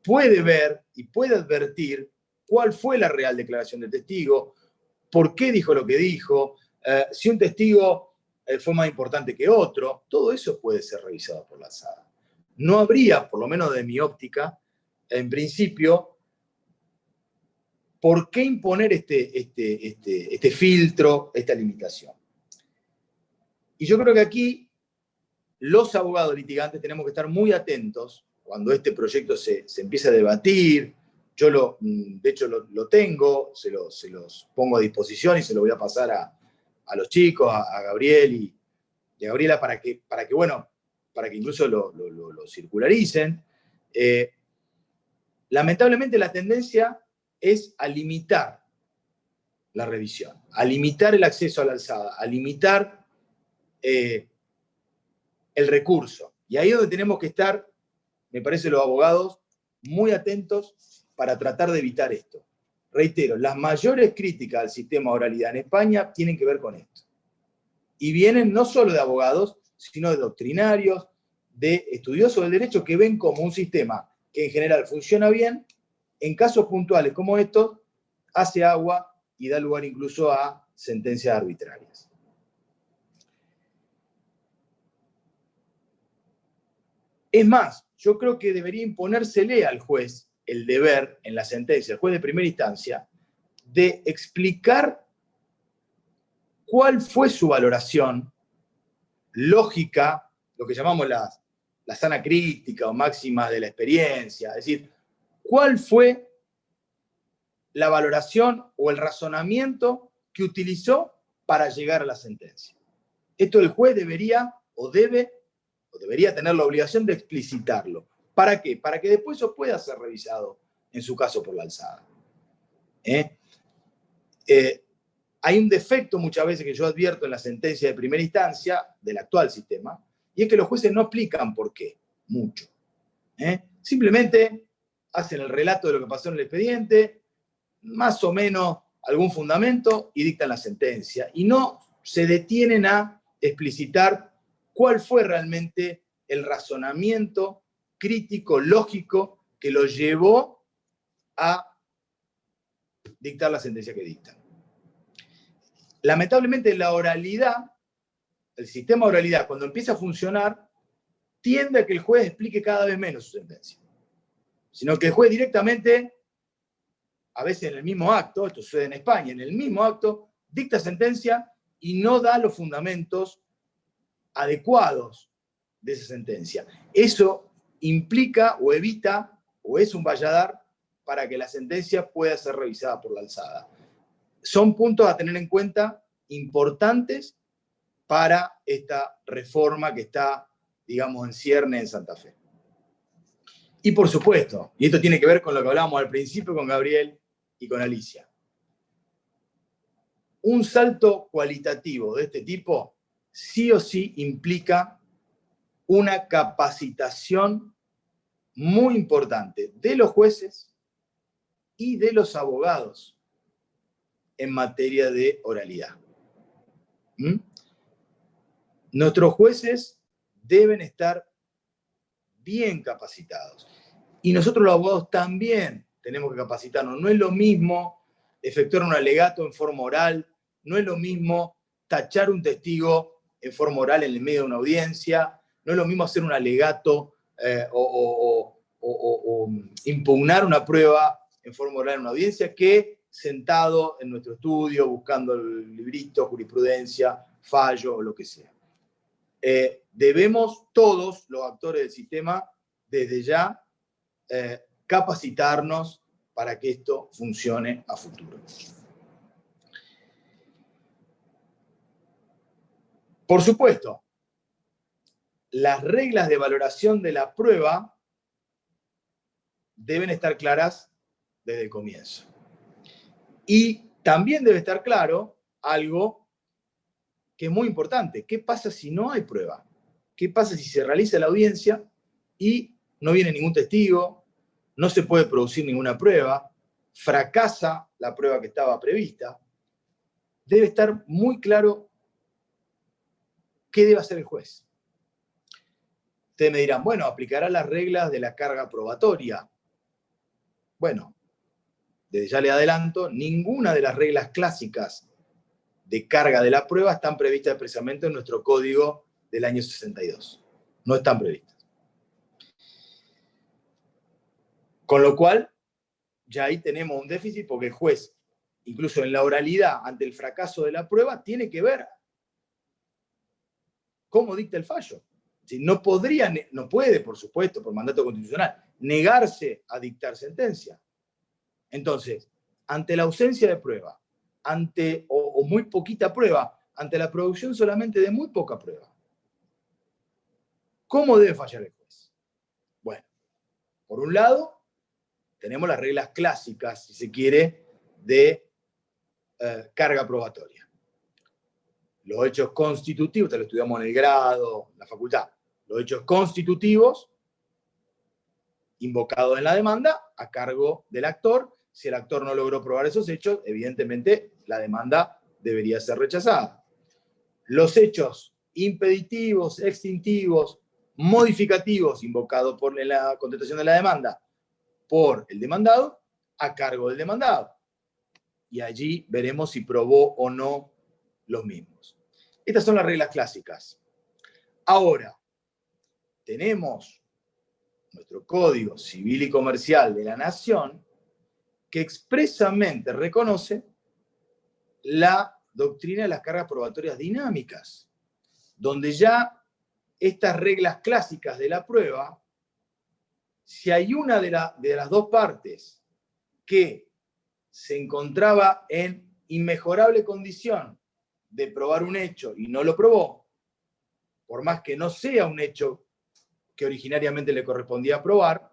puede ver y puede advertir cuál fue la real declaración del testigo, por qué dijo lo que dijo, si un testigo fue más importante que otro. Todo eso puede ser revisado por la alzada. No habría, por lo menos de mi óptica, en principio, ¿por qué imponer este filtro, esta limitación? Y yo creo que aquí los abogados litigantes tenemos que estar muy atentos cuando este proyecto se empieza a debatir. Yo, de hecho, lo tengo, se los pongo a disposición y se lo voy a pasar a los chicos, a Gabriel y a Gabriela para que incluso lo circularicen. Lamentablemente la tendencia es a limitar la revisión, a limitar el acceso a la alzada, a limitar el recurso. Y ahí es donde tenemos que estar, me parece, los abogados muy atentos para tratar de evitar esto. Reitero, las mayores críticas al sistema de oralidad en España tienen que ver con esto. Y vienen no solo de abogados, sino de doctrinarios, de estudiosos del derecho que ven como un sistema que en general funciona bien, en casos puntuales como estos, hace agua y da lugar incluso a sentencias arbitrarias. Es más, yo creo que debería imponérsele al juez el deber en la sentencia, el juez de primera instancia, de explicar cuál fue su valoración lógica, lo que llamamos la sana crítica o máxima de la experiencia, es decir, cuál fue la valoración o el razonamiento que utilizó para llegar a la sentencia. Esto el juez debería o debería tener la obligación de explicitarlo. ¿Para qué? Para que después eso pueda ser revisado, en su caso, por la alzada. Hay un defecto muchas veces que yo advierto en la sentencia de primera instancia del actual sistema, y es que los jueces no explican por qué, mucho. Simplemente hacen el relato de lo que pasó en el expediente, más o menos algún fundamento, y dictan la sentencia. Y no se detienen a explicitar cuál fue realmente el razonamiento crítico, lógico, que lo llevó a dictar la sentencia que dictan. Lamentablemente la oralidad, el sistema de oralidad, cuando empieza a funcionar, tiende a que el juez explique cada vez menos su sentencia. Sino que el juez directamente, a veces en el mismo acto, esto sucede en España, en el mismo acto, dicta sentencia y no da los fundamentos adecuados de esa sentencia. Eso implica o evita, o es un valladar, para que la sentencia pueda ser revisada por la alzada. Son puntos a tener en cuenta importantes para esta reforma que está, digamos, en cierne en Santa Fe. Y por supuesto, y esto tiene que ver con lo que hablábamos al principio con Gabriel y con Alicia, un salto cualitativo de este tipo sí o sí implica una capacitación muy importante de los jueces y de los abogados en materia de oralidad. Nuestros jueces deben estar bien capacitados. Y nosotros los abogados también tenemos que capacitarnos. No es lo mismo efectuar un alegato en forma oral, no es lo mismo tachar un testigo en forma oral en el medio de una audiencia, no es lo mismo hacer un alegato o impugnar una prueba en forma oral en una audiencia que sentado en nuestro estudio buscando el librito, jurisprudencia, fallo o lo que sea. Debemos todos los actores del sistema desde ya capacitarnos para que esto funcione a futuro. Por supuesto, las reglas de valoración de la prueba deben estar claras desde el comienzo. Y también debe estar claro algo que es muy importante. ¿Qué pasa si no hay prueba? ¿Qué pasa si se realiza la audiencia y no viene ningún testigo, no se puede producir ninguna prueba, fracasa la prueba que estaba prevista? Debe estar muy claro qué debe hacer el juez. Ustedes me dirán, bueno, aplicará las reglas de la carga probatoria. Bueno, desde ya le adelanto, ninguna de las reglas clásicas de carga de la prueba están previstas expresamente en nuestro código del año 62. No están previstas. Con lo cual, ya ahí tenemos un déficit porque el juez, incluso en la oralidad, ante el fracaso de la prueba, tiene que ver cómo dicta el fallo. Si no puede, por supuesto, por mandato constitucional, negarse a dictar sentencia. Entonces, ante la ausencia de prueba, o muy poquita prueba, ante la producción solamente de muy poca prueba, ¿cómo debe fallar el juez? Bueno, por un lado, tenemos las reglas clásicas, si se quiere, de carga probatoria. Los hechos constitutivos, te lo estudiamos en el grado, en la facultad, los hechos constitutivos invocados en la demanda a cargo del actor. Si el actor no logró probar esos hechos, evidentemente la demanda debería ser rechazada. Los hechos impeditivos, extintivos, modificativos invocados por la contestación de la demanda por el demandado, a cargo del demandado. Y allí veremos si probó o no los mismos. Estas son las reglas clásicas. Ahora, tenemos nuestro Código Civil y Comercial de la Nación que expresamente reconoce la doctrina de las cargas probatorias dinámicas, donde ya estas reglas clásicas de la prueba, si hay una de las dos partes que se encontraba en inmejorable condición de probar un hecho y no lo probó, por más que no sea un hecho que originariamente le correspondía probar,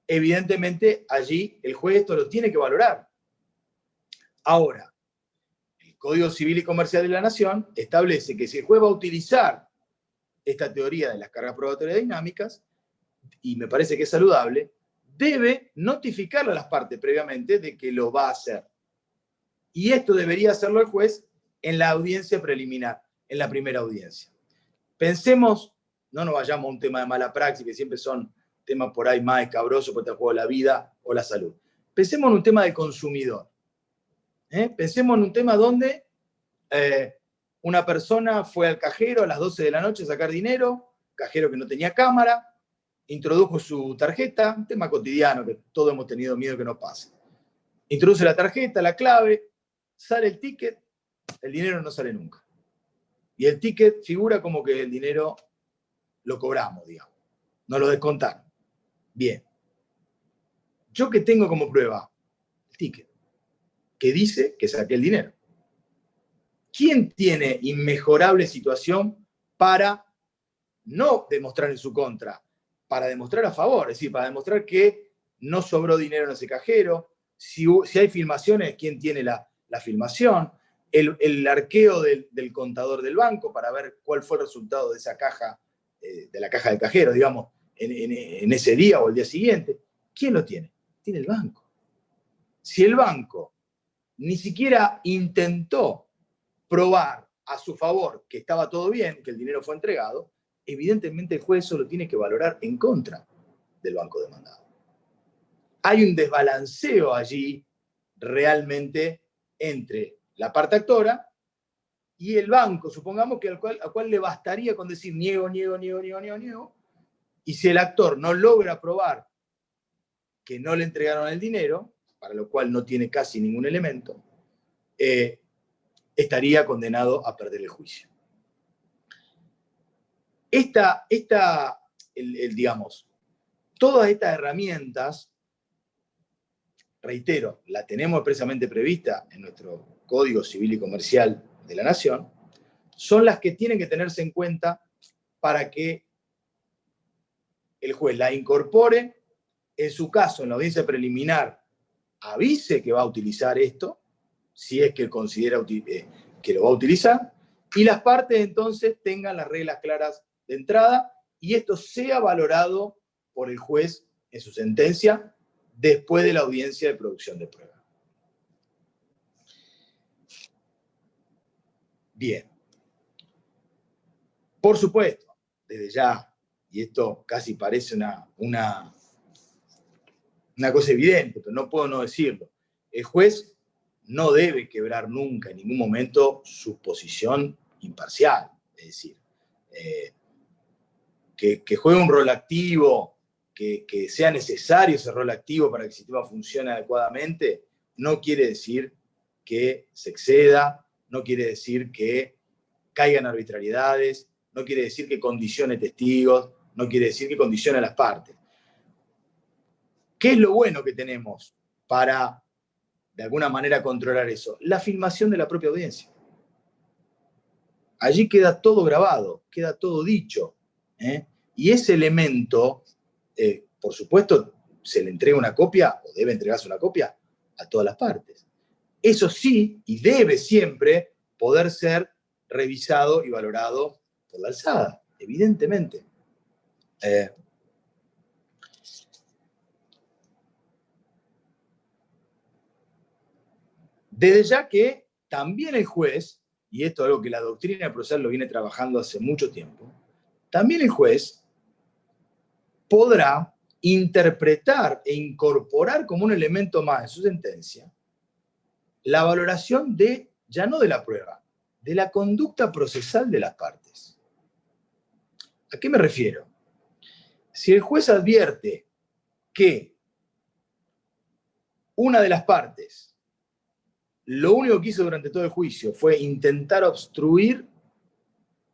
evidentemente allí el juez esto lo tiene que valorar. Ahora, el Código Civil y Comercial de la Nación establece que si el juez va a utilizar esta teoría de las cargas probatorias dinámicas, y me parece que es saludable, debe notificarle a las partes previamente de que lo va a hacer. Y esto debería hacerlo el juez en la audiencia preliminar, en la primera audiencia. Pensemos, no nos vayamos a un tema de mala praxis, que siempre son temas por ahí más escabrosos, porque está en juego la vida o la salud. Pensemos en un tema de consumidor. Pensemos en un tema donde una persona fue al cajero a las 12 de la noche a sacar dinero, cajero que no tenía cámara, introdujo su tarjeta, un tema cotidiano que todos hemos tenido miedo que no pase. Introduce la tarjeta, la clave, sale el ticket, el dinero no sale nunca. Y el ticket figura como que el dinero lo cobramos, digamos. No lo descontaron. Bien. ¿Yo qué tengo como prueba? El ticket, que dice que saqué el dinero. ¿Quién tiene inmejorable situación para no demostrar en su contra, para demostrar a favor? Es decir, para demostrar que no sobró dinero en ese cajero. Si hay filmaciones, ¿quién tiene la filmación? El arqueo del contador del banco para ver cuál fue el resultado de esa caja, de la caja del cajero, digamos, en ese día o el día siguiente. ¿Quién lo tiene? Tiene el banco. Si el banco ni siquiera intentó probar a su favor que estaba todo bien, que el dinero fue entregado, evidentemente el juez solo tiene que valorar en contra del banco demandado. Hay un desbalanceo allí realmente entre la parte actora y el banco, supongamos que al cual le bastaría con decir niego, y si el actor no logra probar que no le entregaron el dinero, para lo cual no tiene casi ningún elemento, estaría condenado a perder el juicio. Digamos, todas estas herramientas, reitero, la tenemos expresamente prevista en nuestro Código Civil y Comercial de la Nación, son las que tienen que tenerse en cuenta para que el juez la incorpore, en su caso, en la audiencia preliminar, avise que va a utilizar esto, si es que considera que lo va a utilizar, y las partes entonces tengan las reglas claras de entrada y esto sea valorado por el juez en su sentencia después de la audiencia de producción de prueba. Bien. Por supuesto, desde ya, y esto casi parece una cosa evidente, pero no puedo no decirlo, el juez no debe quebrar nunca, en ningún momento, su posición imparcial. Es decir, que juegue un rol activo, que sea necesario ese rol activo para que el sistema funcione adecuadamente, no quiere decir que se exceda, no quiere decir que caigan arbitrariedades, no quiere decir que condicione testigos, no quiere decir que condicione a las partes. ¿Qué es lo bueno que tenemos para, de alguna manera, controlar eso? La filmación de la propia audiencia. Allí queda todo grabado, queda todo dicho, ¿eh? Y ese elemento, por supuesto, se le entrega una copia, o debe entregarse una copia, a todas las partes. Eso sí, y debe siempre poder ser revisado y valorado por la alzada, evidentemente. Desde ya que también el juez, y esto es algo que la doctrina procesal lo viene trabajando hace mucho tiempo, también el juez podrá interpretar e incorporar como un elemento más en su sentencia la valoración de, ya no de la prueba, de la conducta procesal de las partes. ¿A qué me refiero? Si el juez advierte que una de las partes lo único que hizo durante todo el juicio fue intentar obstruir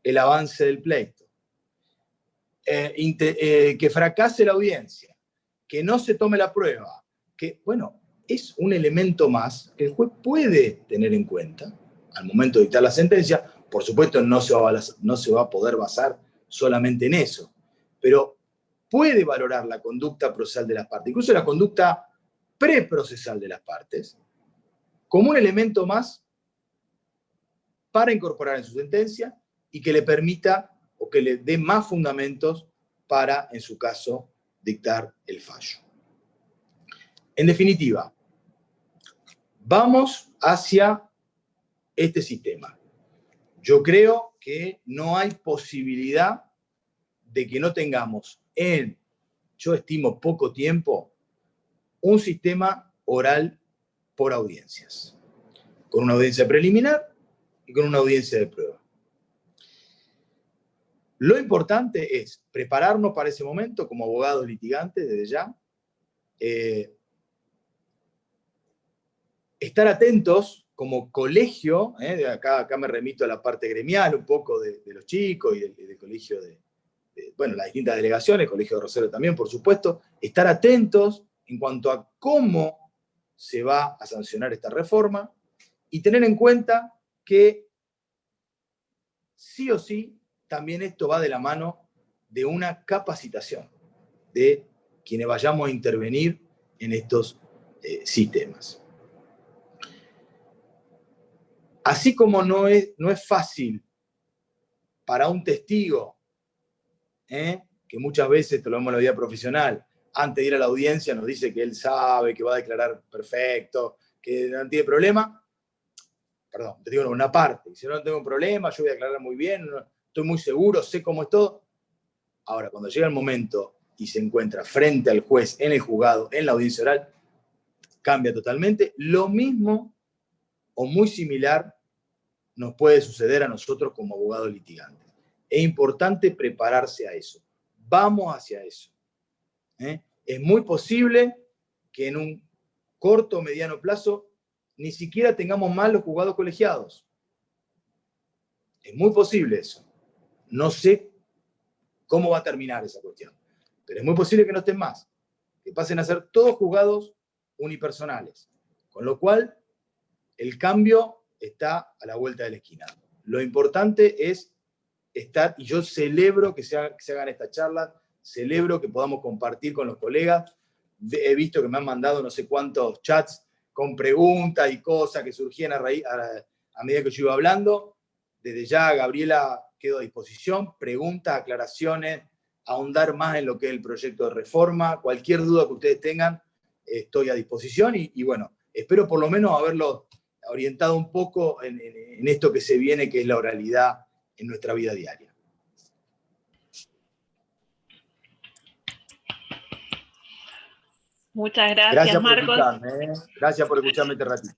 el avance del pleito, que fracase la audiencia, que no se tome la prueba, que, bueno, es un elemento más que el juez puede tener en cuenta al momento de dictar la sentencia. Por supuesto, no se va a poder basar solamente en eso, pero puede valorar la conducta procesal de las partes, incluso la conducta preprocesal de las partes, como un elemento más para incorporar en su sentencia y que le permita o que le dé más fundamentos para, en su caso, dictar el fallo. En definitiva, vamos hacia este sistema. Yo creo que no hay posibilidad de que no tengamos yo estimo poco tiempo, un sistema oral por audiencias, con una audiencia preliminar y con una audiencia de prueba. Lo importante es prepararnos para ese momento como abogados litigantes desde ya, estar atentos como colegio, acá me remito a la parte gremial un poco de los chicos y del colegio bueno, las distintas delegaciones, el colegio de Rosario también, por supuesto, estar atentos en cuanto a cómo se va a sancionar esta reforma y tener en cuenta que sí o sí, también esto va de la mano de una capacitación de quienes vayamos a intervenir en estos sistemas. Así como no es fácil para un testigo, que muchas veces, te lo vemos en la vida profesional, antes de ir a la audiencia nos dice que él sabe, que va a declarar perfecto, que no tiene problema. Perdón, te digo una parte. Si no tengo un problema, yo voy a declarar muy bien, estoy muy seguro, sé cómo es todo. Ahora, cuando llega el momento y se encuentra frente al juez en el juzgado, en la audiencia oral, cambia totalmente. Lo mismo o muy similar nos puede suceder a nosotros como abogados litigantes. Es importante prepararse a eso. Vamos hacia eso. Es muy posible que en un corto o mediano plazo ni siquiera tengamos más los juzgados colegiados. Es muy posible eso. No sé cómo va a terminar esa cuestión, pero es muy posible que no estén más, que pasen a ser todos juzgados unipersonales, con lo cual el cambio está a la vuelta de la esquina. Lo importante es estar, y yo celebro que se hagan estas charlas, celebro que podamos compartir con los colegas, he visto que me han mandado no sé cuántos chats con preguntas y cosas que surgían a medida que yo iba hablando. Desde ya, Gabriela, quedo a disposición. Preguntas, aclaraciones, ahondar más en lo que es el proyecto de reforma. Cualquier duda que ustedes tengan, estoy a disposición. Y bueno, espero por lo menos haberlo orientado un poco en esto que se viene, que es la oralidad en nuestra vida diaria. Muchas gracias, Marcos. Gracias por escucharme este ratito.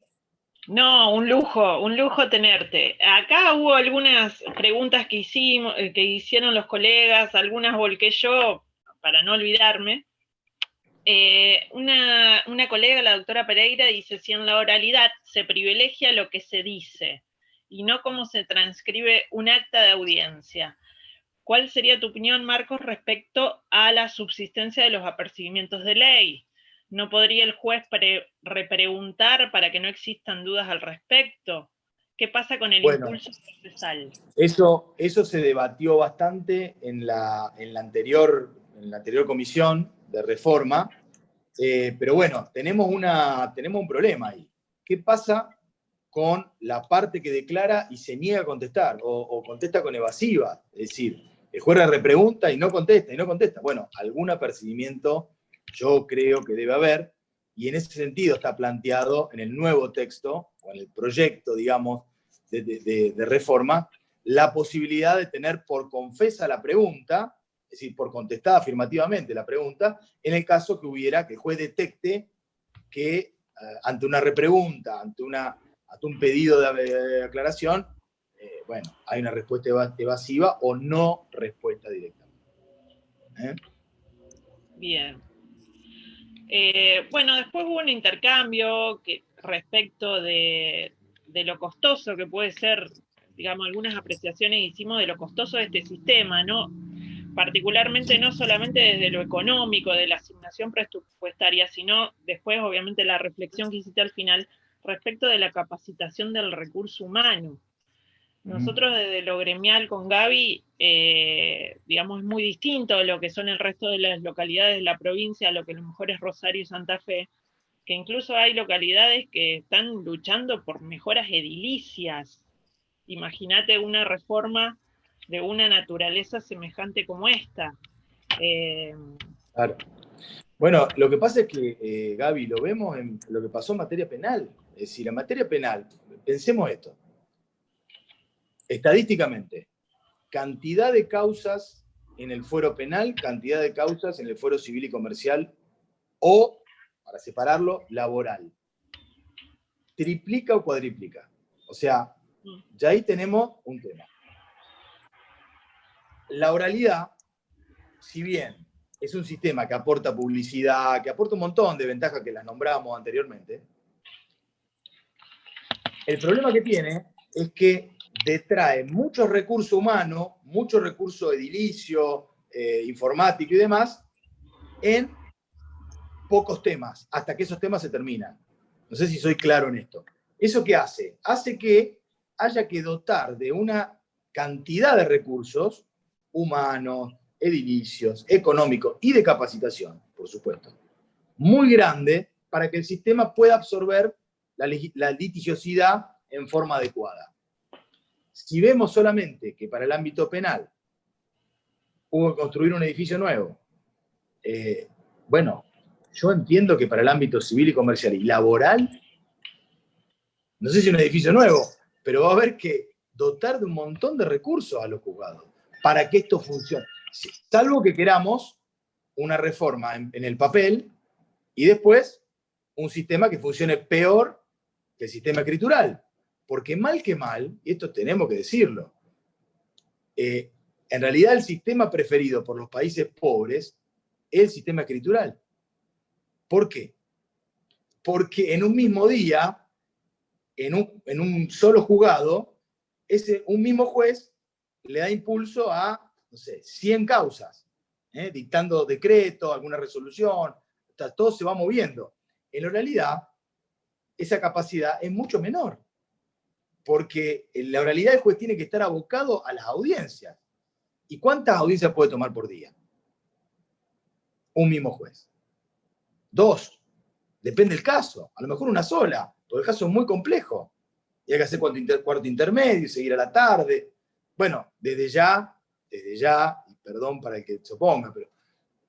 No, un lujo tenerte. Acá hubo algunas preguntas que hicieron los colegas, algunas volqué yo para no olvidarme. Una colega, la doctora Pereira, dice: si en la oralidad se privilegia lo que se dice y no cómo se transcribe un acta de audiencia, ¿cuál sería tu opinión, Marcos, respecto a la subsistencia de los apercibimientos de ley? ¿No podría el juez repreguntar para que no existan dudas al respecto? ¿Qué pasa con el impulso procesal? Eso se debatió bastante en la anterior comisión de reforma, pero bueno, tenemos un problema ahí. ¿Qué pasa con la parte que declara y se niega a contestar, o contesta con evasiva? Es decir, el juez repregunta y no contesta. Bueno, algún apercibimiento yo creo que debe haber, y en ese sentido está planteado en el nuevo texto, o en el proyecto, digamos, de reforma, la posibilidad de tener por confesa la pregunta, es decir, por contestada afirmativamente la pregunta, en el caso que el juez detecte que ante una repregunta, ante un pedido de aclaración, bueno, hay una respuesta evasiva o no respuesta directamente. Bien. Bueno, después hubo un intercambio respecto de lo costoso que puede ser, digamos, algunas apreciaciones hicimos de lo costoso de este sistema, ¿no? Particularmente no solamente desde lo económico, de la asignación presupuestaria, sino después, obviamente, la reflexión que hiciste al final respecto de la capacitación del recurso humano. Nosotros desde lo gremial con Gaby, digamos, es muy distinto a lo que son el resto de las localidades de la provincia, a lo que a lo mejor es Rosario y Santa Fe, que incluso hay localidades que están luchando por mejoras edilicias. Imagínate una reforma de una naturaleza semejante como esta. Claro. Bueno, lo que pasa es que, Gaby, lo vemos en lo que pasó en materia penal. Es decir, en materia penal, pensemos esto. Estadísticamente, cantidad de causas en el fuero penal, cantidad de causas en el fuero civil y comercial, o, para separarlo, laboral. ¿Triplica o cuadriplica? O sea, ya ahí tenemos un tema. La oralidad, si bien es un sistema que aporta publicidad, que aporta un montón de ventajas que las nombramos anteriormente, el problema que tiene es que detrae muchos recursos humanos, muchos recursos edilicio, informático y demás, en pocos temas, hasta que esos temas se terminan. No sé si soy claro en esto. ¿Eso qué hace? Hace que haya que dotar de una cantidad de recursos humanos, edilicios, económicos y de capacitación, por supuesto, muy grande para que el sistema pueda absorber la litigiosidad en forma adecuada. Si vemos solamente que para el ámbito penal hubo que construir un edificio nuevo, bueno, yo entiendo que para el ámbito civil y comercial y laboral, no sé si un edificio nuevo, pero va a haber que dotar de un montón de recursos a los juzgados para que esto funcione. Salvo que queramos una reforma en el papel y después un sistema que funcione peor que el sistema escritural. Porque mal que mal, y esto tenemos que decirlo, en realidad el sistema preferido por los países pobres es el sistema escritural. ¿Por qué? Porque en un mismo día, en un solo juzgado, un mismo juez le da impulso a, no sé, 100 causas, dictando decretos, alguna resolución, todo se va moviendo. En la oralidad, esa capacidad es mucho menor, porque en la oralidad el juez tiene que estar abocado a las audiencias. ¿Y cuántas audiencias puede tomar por día? Un mismo juez. 2. Depende del caso. A lo mejor una sola, porque el caso es muy complejo. Y hay que hacer cuarto intermedio, seguir a la tarde. Bueno, desde ya, y perdón para el que se oponga, pero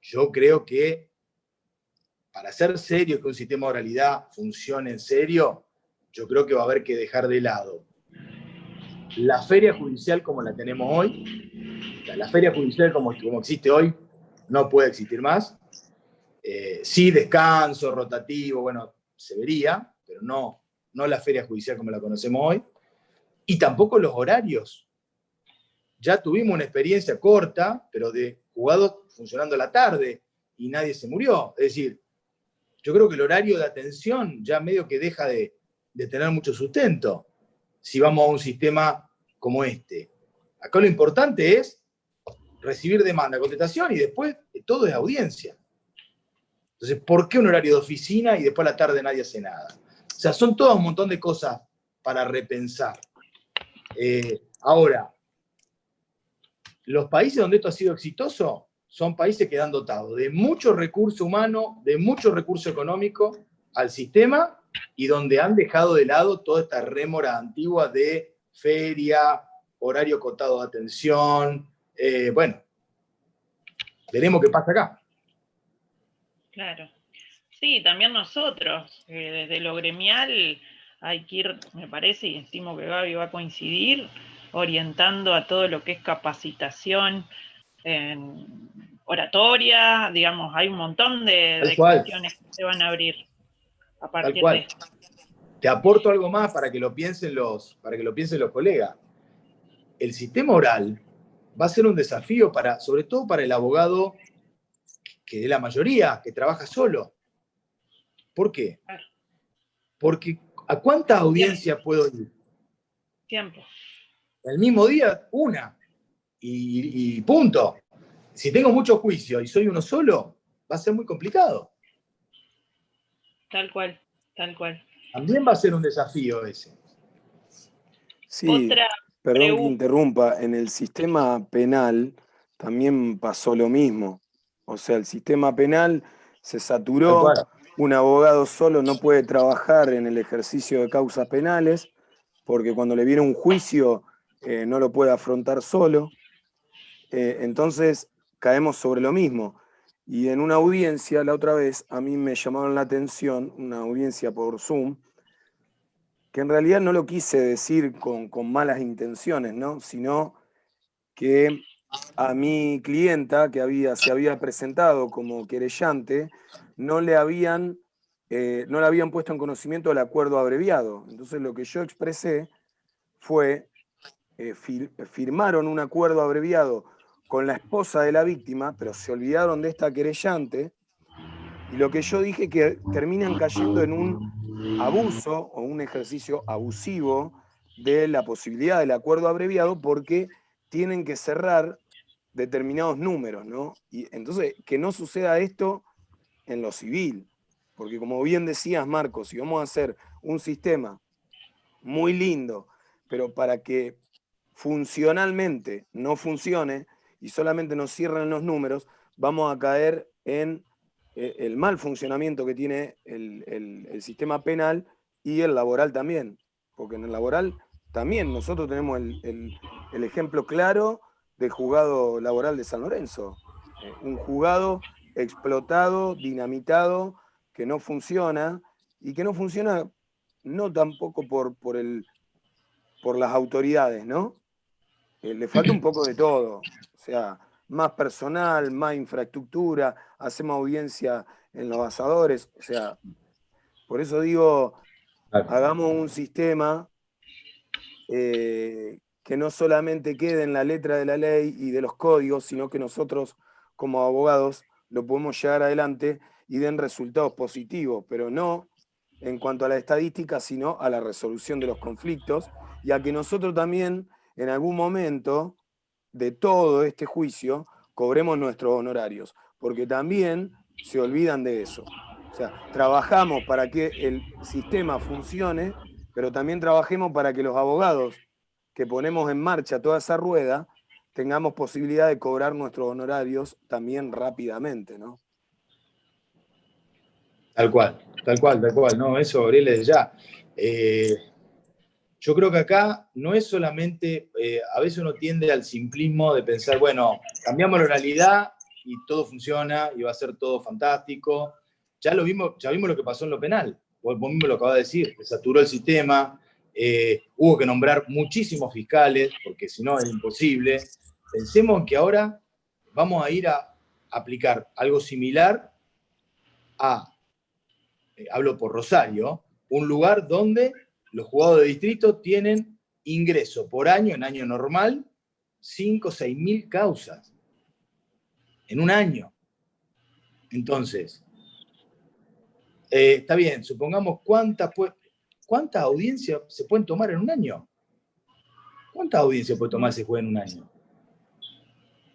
yo creo que para ser serio, que un sistema de oralidad funcione en serio, yo creo que va a haber que dejar de lado la feria judicial como la tenemos hoy. O sea, la feria judicial como existe hoy no puede existir más. Sí, descanso, rotativo, bueno, se vería, pero no la feria judicial como la conocemos hoy. Y tampoco los horarios. Ya tuvimos una experiencia corta, pero de juzgados funcionando a la tarde y nadie se murió. Es decir, yo creo que el horario de atención ya medio que deja de tener mucho sustento si vamos a un sistema como este. Acá lo importante es recibir demanda, contestación y después todo es audiencia. Entonces, ¿por qué un horario de oficina y después a la tarde nadie hace nada? O sea, son todas un montón de cosas para repensar. Ahora, los países donde esto ha sido exitoso son países que han dotado de mucho recurso humano, de mucho recurso económico al sistema y donde han dejado de lado toda esta rémora antigua de feria, horario cotado de atención. Bueno, veremos qué pasa acá. Claro. Sí, también nosotros, desde lo gremial, hay que ir, me parece, y estimo que Gaby va a coincidir, orientando a todo lo que es capacitación en oratoria, digamos, hay un montón de cuestiones que se van a abrir a partir de esto. Te aporto algo más para que lo piensen los colegas. El sistema oral va a ser un desafío sobre todo para el abogado que es la mayoría, que trabaja solo. ¿Por qué? Claro. Porque ¿a cuánta audiencia puedo ir? Tiempo. El mismo día, una. Y punto. Si tengo mucho juicio y soy uno solo, va a ser muy complicado. Tal cual, tal cual. También va a ser un desafío ese. Sí, perdón que interrumpa, en el sistema penal también pasó lo mismo. O sea, el sistema penal se saturó, un abogado solo no puede trabajar en el ejercicio de causas penales, porque cuando le viene un juicio no lo puede afrontar solo. Entonces caemos sobre lo mismo. Y en una audiencia, la otra vez, a mí me llamaron la atención, una audiencia por Zoom, que en realidad no lo quise decir con malas intenciones, ¿no? Sino que a mi clienta, que se había presentado como querellante, no le habían puesto en conocimiento del acuerdo abreviado. Entonces lo que yo expresé fue, firmaron un acuerdo abreviado con la esposa de la víctima, pero se olvidaron de esta querellante, y lo que yo dije que terminan cayendo en un abuso o un ejercicio abusivo de la posibilidad del acuerdo abreviado porque tienen que cerrar determinados números, ¿no? Y entonces, que no suceda esto en lo civil, porque como bien decías, Marcos, si vamos a hacer un sistema muy lindo, pero para que funcionalmente no funcione y solamente nos cierren los números, vamos a caer en el mal funcionamiento que tiene el sistema penal y el laboral también, porque en el laboral también nosotros tenemos el ejemplo claro del juzgado laboral de San Lorenzo, un juzgado explotado, dinamitado, que no funciona, y que no funciona no tampoco por las autoridades, ¿no? Le falta un poco de todo, o sea, más personal, más infraestructura, hacemos audiencia en los asadores, o sea, por eso digo, hagamos un sistema que no solamente quede en la letra de la ley y de los códigos, sino que nosotros como abogados lo podemos llevar adelante y den resultados positivos, pero no en cuanto a la estadística, sino a la resolución de los conflictos y a que nosotros también en algún momento de todo este juicio cobremos nuestros honorarios, porque también se olvidan de eso. O sea, trabajamos para que el sistema funcione, pero también trabajemos para que los abogados que ponemos en marcha toda esa rueda tengamos posibilidad de cobrar nuestros honorarios también rápidamente, ¿no? Tal cual, tal cual, tal cual. No, eso, Gabriel, desde ya. Yo creo que acá no es solamente, a veces uno tiende al simplismo de pensar, bueno, cambiamos la oralidad y todo funciona y va a ser todo fantástico. Ya vimos lo que pasó en lo penal. Vos mismo lo acabas de decir, se saturó el sistema, hubo que nombrar muchísimos fiscales, porque si no es imposible. Pensemos que ahora vamos a ir a aplicar algo similar a, hablo por Rosario, un lugar donde los juzgados de distrito tienen ingreso por año, en año normal, 5 o 6 mil causas en un año. Entonces, está bien, supongamos cuántas audiencias se pueden tomar en un año. ¿Cuántas audiencias puede tomar ese juez en un año?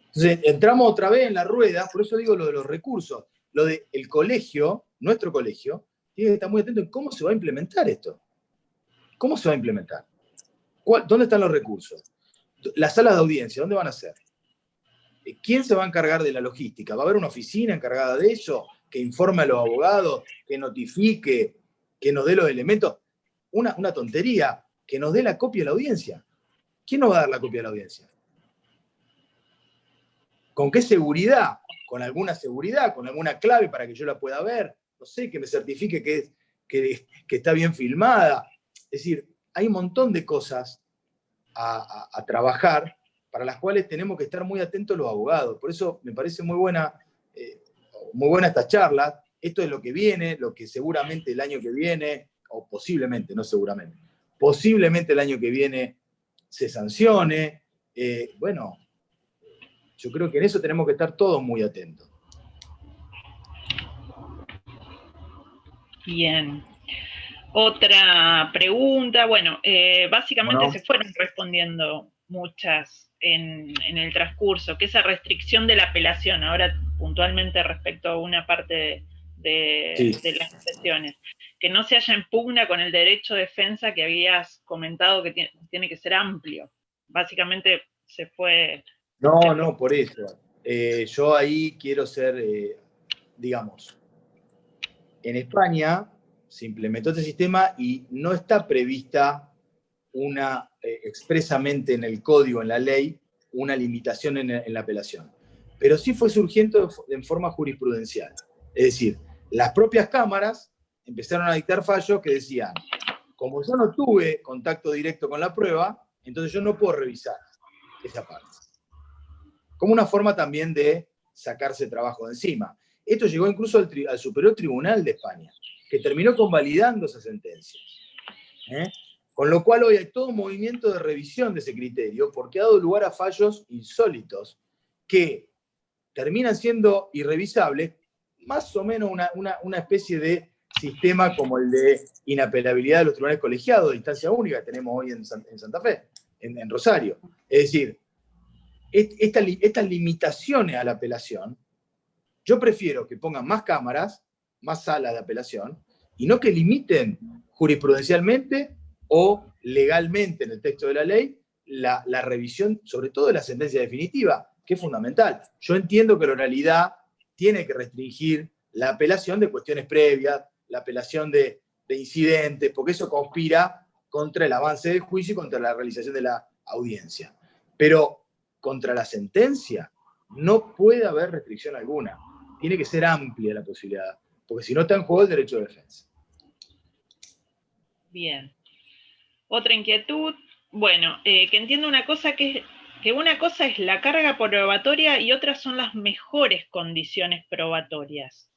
Entonces, entramos otra vez en la rueda, por eso digo lo de los recursos. Lo del colegio, nuestro colegio, tiene que estar muy atento en cómo se va a implementar esto. ¿Cómo se va a implementar? ¿Dónde están los recursos? Las salas de audiencia, ¿dónde van a ser? ¿Quién se va a encargar de la logística? ¿Va a haber una oficina encargada de eso? Que informe a los abogados, que notifique, que nos dé los elementos. Una tontería, que nos dé la copia de la audiencia. ¿Quién nos va a dar la copia de la audiencia? ¿Con qué seguridad? ¿Con alguna seguridad? ¿Con alguna clave para que yo la pueda ver? No sé, que me certifique que está bien filmada. Es decir, hay un montón de cosas a trabajar para las cuales tenemos que estar muy atentos los abogados. Por eso me parece muy buena esta charla. Esto es lo que viene, lo que seguramente el año que viene, o posiblemente, no seguramente, posiblemente el año que viene se sancione. Bueno, yo creo que en eso tenemos que estar todos muy atentos. Bien. Otra pregunta, bueno, básicamente se fueron respondiendo muchas en el transcurso, que esa restricción de la apelación, ahora puntualmente respecto a una parte de las sesiones, que no se haya en pugna con el derecho de defensa que habías comentado que tiene que ser amplio. Básicamente se fue... No, por eso. Yo ahí quiero ser, digamos, en España se implementó este sistema y no está prevista expresamente en el código, en la ley, una limitación en la apelación. Pero sí fue surgiendo en forma jurisprudencial. Es decir, las propias cámaras empezaron a dictar fallos que decían, como yo no tuve contacto directo con la prueba, entonces yo no puedo revisar esa parte. Como una forma también de sacarse trabajo de encima. Esto llegó incluso al Superior Tribunal de España, que terminó convalidando esa sentencia. Con lo cual hoy hay todo un movimiento de revisión de ese criterio, porque ha dado lugar a fallos insólitos que terminan siendo irrevisables, más o menos una especie de sistema como el de inapelabilidad de los tribunales colegiados de instancia única que tenemos hoy en Santa Fe, en Rosario. Es decir, estas limitaciones a la apelación, yo prefiero que pongan más cámaras, más salas de apelación, y no que limiten jurisprudencialmente o legalmente en el texto de la ley la revisión, sobre todo de la sentencia definitiva, que es fundamental. Yo entiendo que la oralidad tiene que restringir la apelación de cuestiones previas, la apelación de incidentes, porque eso conspira contra el avance del juicio y contra la realización de la audiencia. Pero contra la sentencia no puede haber restricción alguna. Tiene que ser amplia la posibilidad, porque si no está en juego el derecho de defensa. Bien. Otra inquietud, bueno, que entiendo una cosa que una cosa es la carga probatoria y otras son las mejores condiciones probatorias.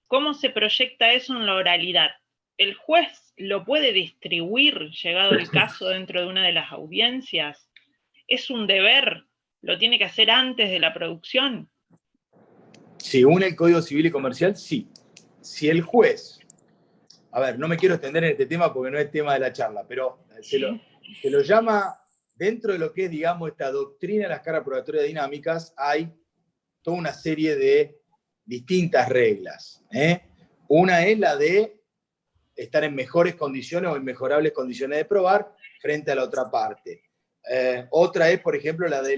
¿Cómo se proyecta eso en la oralidad? ¿El juez lo puede distribuir, llegado el caso, dentro de una de las audiencias? ¿Es un deber? ¿Lo tiene que hacer antes de la producción? Según el Código Civil y Comercial, sí. Si el juez, a ver, no me quiero extender en este tema porque no es tema de la charla, pero se lo llama, dentro de lo que es, digamos, esta doctrina de las cargas probatorias dinámicas, hay toda una serie de distintas reglas. Una es la de estar en mejores condiciones o inmejorables condiciones de probar frente a la otra parte. Otra es, por ejemplo, la de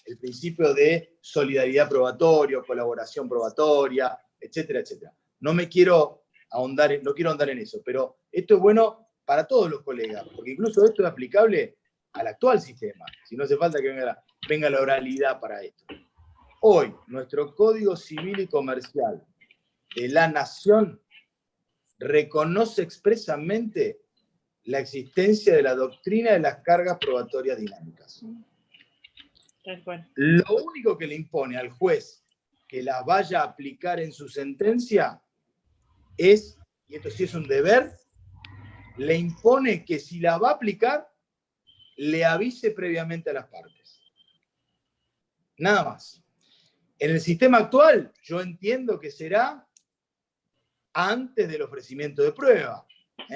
el principio de solidaridad probatoria, colaboración probatoria, etcétera, etcétera. No me quiero no quiero ahondar en eso, pero esto es bueno para todos los colegas, porque incluso esto es aplicable al actual sistema, si no hace falta que venga la oralidad para esto. Hoy, nuestro Código Civil y Comercial de la Nación reconoce expresamente la existencia de la doctrina de las cargas probatorias dinámicas. Tal cual. Lo único que le impone al juez que la vaya a aplicar en su sentencia es, y esto sí es un deber, le impone que si la va a aplicar, le avise previamente a las partes. Nada más. En el sistema actual, yo entiendo que será antes del ofrecimiento de prueba,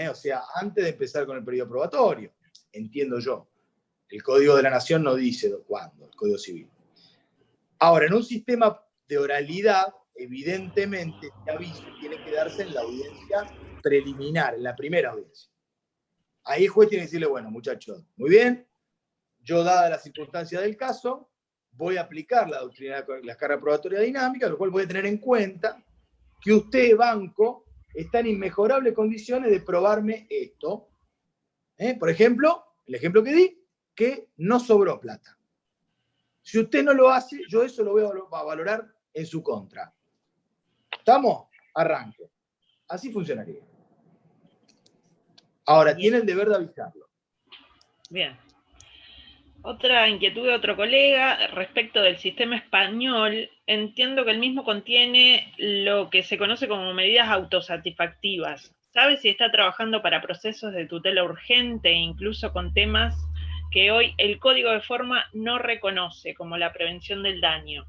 o sea, antes de empezar con el periodo probatorio, entiendo yo. El Código de la Nación no dice cuándo, el Código Civil. Ahora, en un sistema de oralidad, evidentemente, el aviso tiene que darse en la audiencia preliminar, en la primera audiencia. Ahí el juez tiene que decirle, bueno, muchachos, muy bien, yo dada la circunstancia del caso, voy a aplicar la doctrina de las cargas probatorias dinámicas, lo cual voy a tener en cuenta que usted, banco, está en inmejorables condiciones de probarme esto. Por ejemplo, el ejemplo que di, que no sobró plata. Si usted no lo hace, yo eso lo voy a valorar en su contra. ¿Estamos? Arranque. Así funcionaría. Ahora, Bien. tiene el deber de avisarlo. Bien. Otra inquietud de otro colega respecto del sistema español. Entiendo que el mismo contiene lo que se conoce como medidas autosatisfactivas. ¿Sabe si está trabajando para procesos de tutela urgente, incluso con temas que hoy el Código de Forma no reconoce, como la prevención del daño?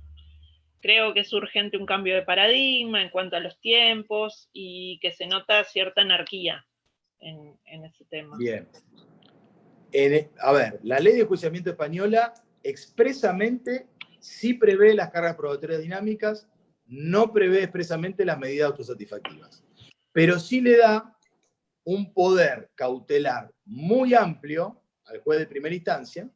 Creo que es urgente un cambio de paradigma en cuanto a los tiempos y que se nota cierta anarquía en ese tema. Bien. A ver, la ley de enjuiciamiento española expresamente sí prevé las cargas probatorias dinámicas, no prevé expresamente las medidas autosatisfactivas, pero sí le da un poder cautelar muy amplio al juez de primera instancia,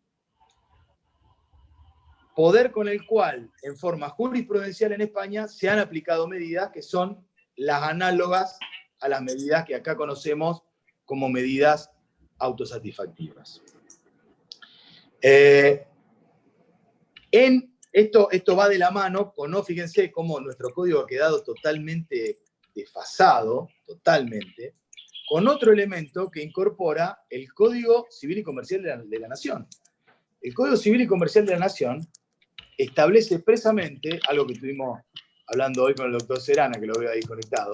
poder con el cual, en forma jurisprudencial en España, se han aplicado medidas que son las análogas a las medidas que acá conocemos como medidas autosatisfactivas. Esto va de la mano con, no, fíjense cómo nuestro código ha quedado totalmente desfasado, totalmente, con otro elemento que incorpora el Código Civil y Comercial de la Nación. El Código Civil y Comercial de la Nación establece expresamente, algo que estuvimos hablando hoy con el doctor Serana, que lo veo ahí conectado,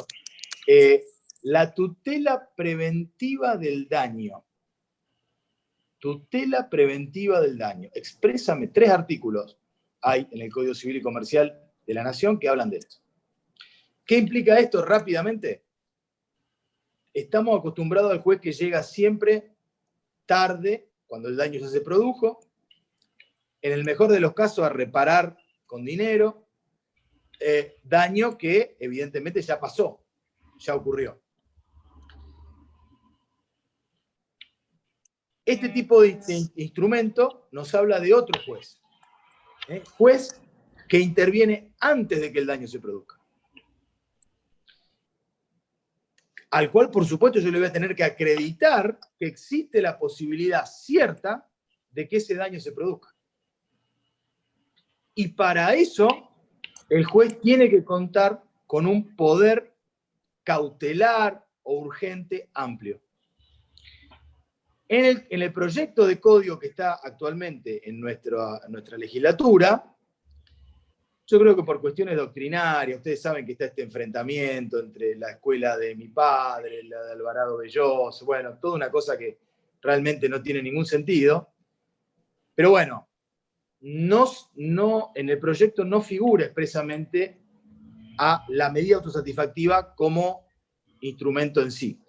la tutela preventiva del daño. Tutela preventiva del daño. Exprésame 3 artículos hay en el Código Civil y Comercial de la Nación que hablan de esto. ¿Qué implica esto rápidamente? Estamos acostumbrados al juez que llega siempre tarde, cuando el daño ya se produjo, en el mejor de los casos a reparar con dinero, daño que evidentemente ya pasó, ya ocurrió. Este tipo de instrumento nos habla de otro juez. Juez que interviene antes de que el daño se produzca. Al cual, por supuesto, yo le voy a tener que acreditar que existe la posibilidad cierta de que ese daño se produzca. Y para eso, el juez tiene que contar con un poder cautelar o urgente amplio. En el proyecto de código que está actualmente en nuestra legislatura, yo creo que por cuestiones doctrinarias, ustedes saben que está este enfrentamiento entre la escuela de mi padre, la de Alvarado Belloso, bueno, toda una cosa que realmente no tiene ningún sentido. Pero bueno, en el proyecto no figura expresamente a la medida autosatisfactiva como instrumento en sí.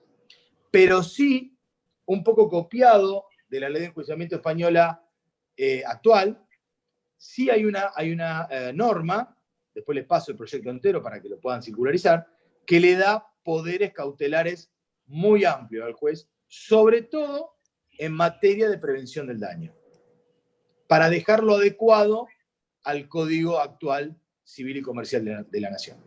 Pero sí, un poco copiado de la ley de enjuiciamiento española actual, sí hay una norma, después les paso el proyecto entero para que lo puedan circularizar, que le da poderes cautelares muy amplios al juez, sobre todo en materia de prevención del daño, para dejarlo adecuado al Código actual Civil y Comercial de la Nación.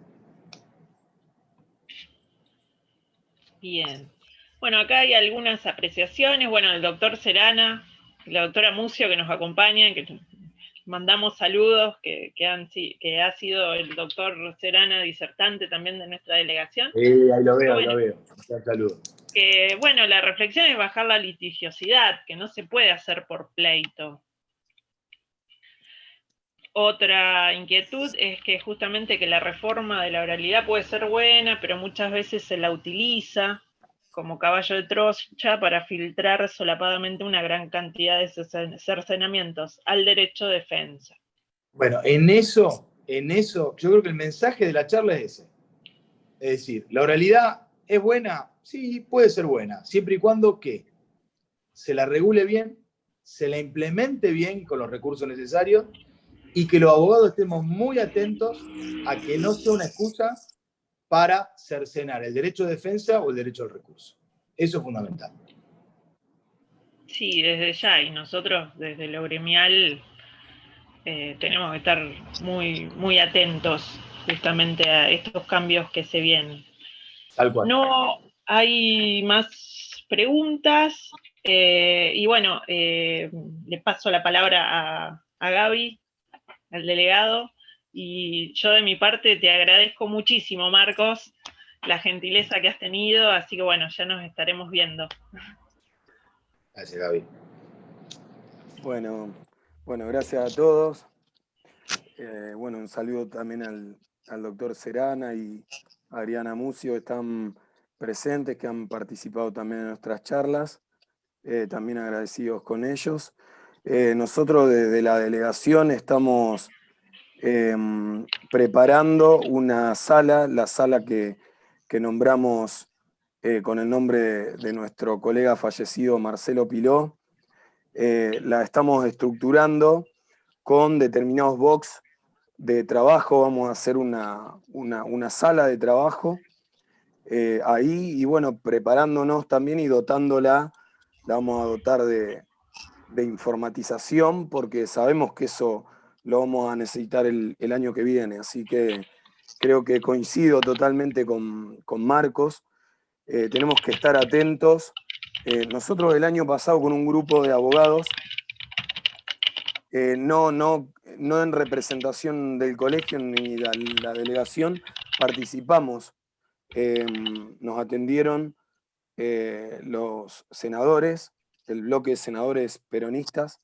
Bien. Bueno, acá hay algunas apreciaciones. Bueno, el doctor Serana, la doctora Mucio que nos acompañan, que mandamos saludos, que ha sido el doctor Serana disertante también de nuestra delegación. Ahí lo veo, bueno, ahí lo veo. Un saludo. Que, bueno, la reflexión es bajar la litigiosidad, que no se puede hacer por pleito. Otra inquietud es que justamente que la reforma de la oralidad puede ser buena, pero muchas veces se la utiliza como caballo de Troya para filtrar solapadamente una gran cantidad de cercenamientos al derecho de defensa. Bueno, en eso, yo creo que el mensaje de la charla es ese. Es decir, ¿la oralidad es buena? Sí, puede ser buena, siempre y cuando ¿qué? Se la regule bien, se la implemente bien con los recursos necesarios y que los abogados estemos muy atentos a que no sea una excusa para cercenar el derecho de defensa o el derecho al recurso. Eso es fundamental. Sí, desde ya, y nosotros desde lo gremial tenemos que estar muy, muy atentos justamente a estos cambios que se vienen. Tal cual. No hay más preguntas, y bueno, le paso la palabra a Gaby, al delegado, y yo de mi parte te agradezco muchísimo, Marcos, la gentileza que has tenido, así que bueno, ya nos estaremos viendo. Gracias, Gaby. Bueno, gracias a todos. Bueno, un saludo también al doctor Serana y a Adriana Mucio, que están presentes, que han participado también en nuestras charlas. También agradecidos con ellos. Nosotros desde la delegación estamos preparando una sala, la sala que nombramos con el nombre de nuestro colega fallecido Marcelo Piló. La estamos estructurando con determinados box de trabajo. Vamos a hacer una sala de trabajo ahí, y bueno, preparándonos también y dotándola, la vamos a dotar de informatización, porque sabemos que eso lo vamos a necesitar el año que viene, así que creo que coincido totalmente con Marcos. Tenemos que estar atentos. Nosotros el año pasado con un grupo de abogados, no en representación del colegio ni de la delegación, participamos. Nos atendieron los senadores, el bloque de senadores peronistas,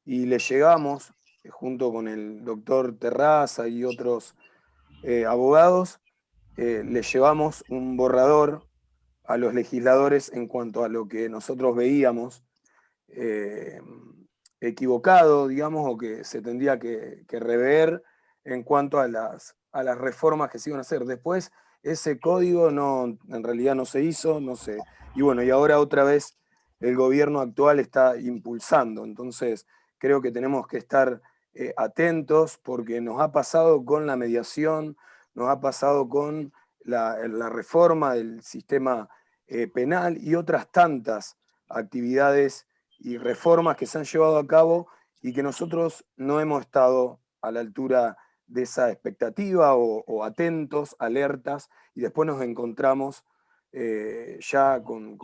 y le llegamos, junto con el doctor Terraza y otros abogados, le llevamos un borrador a los legisladores en cuanto a lo que nosotros veíamos equivocado, digamos, o que se tendría que rever en cuanto a las reformas que se iban a hacer. Después, ese código en realidad no se hizo, no sé. Y bueno, y ahora otra vez el gobierno actual está impulsando. Entonces, creo que tenemos que estar atentos, porque nos ha pasado con la mediación, nos ha pasado con la reforma del sistema penal y otras tantas actividades y reformas que se han llevado a cabo y que nosotros no hemos estado a la altura de esa expectativa o atentos, alertas, y después nos encontramos ya con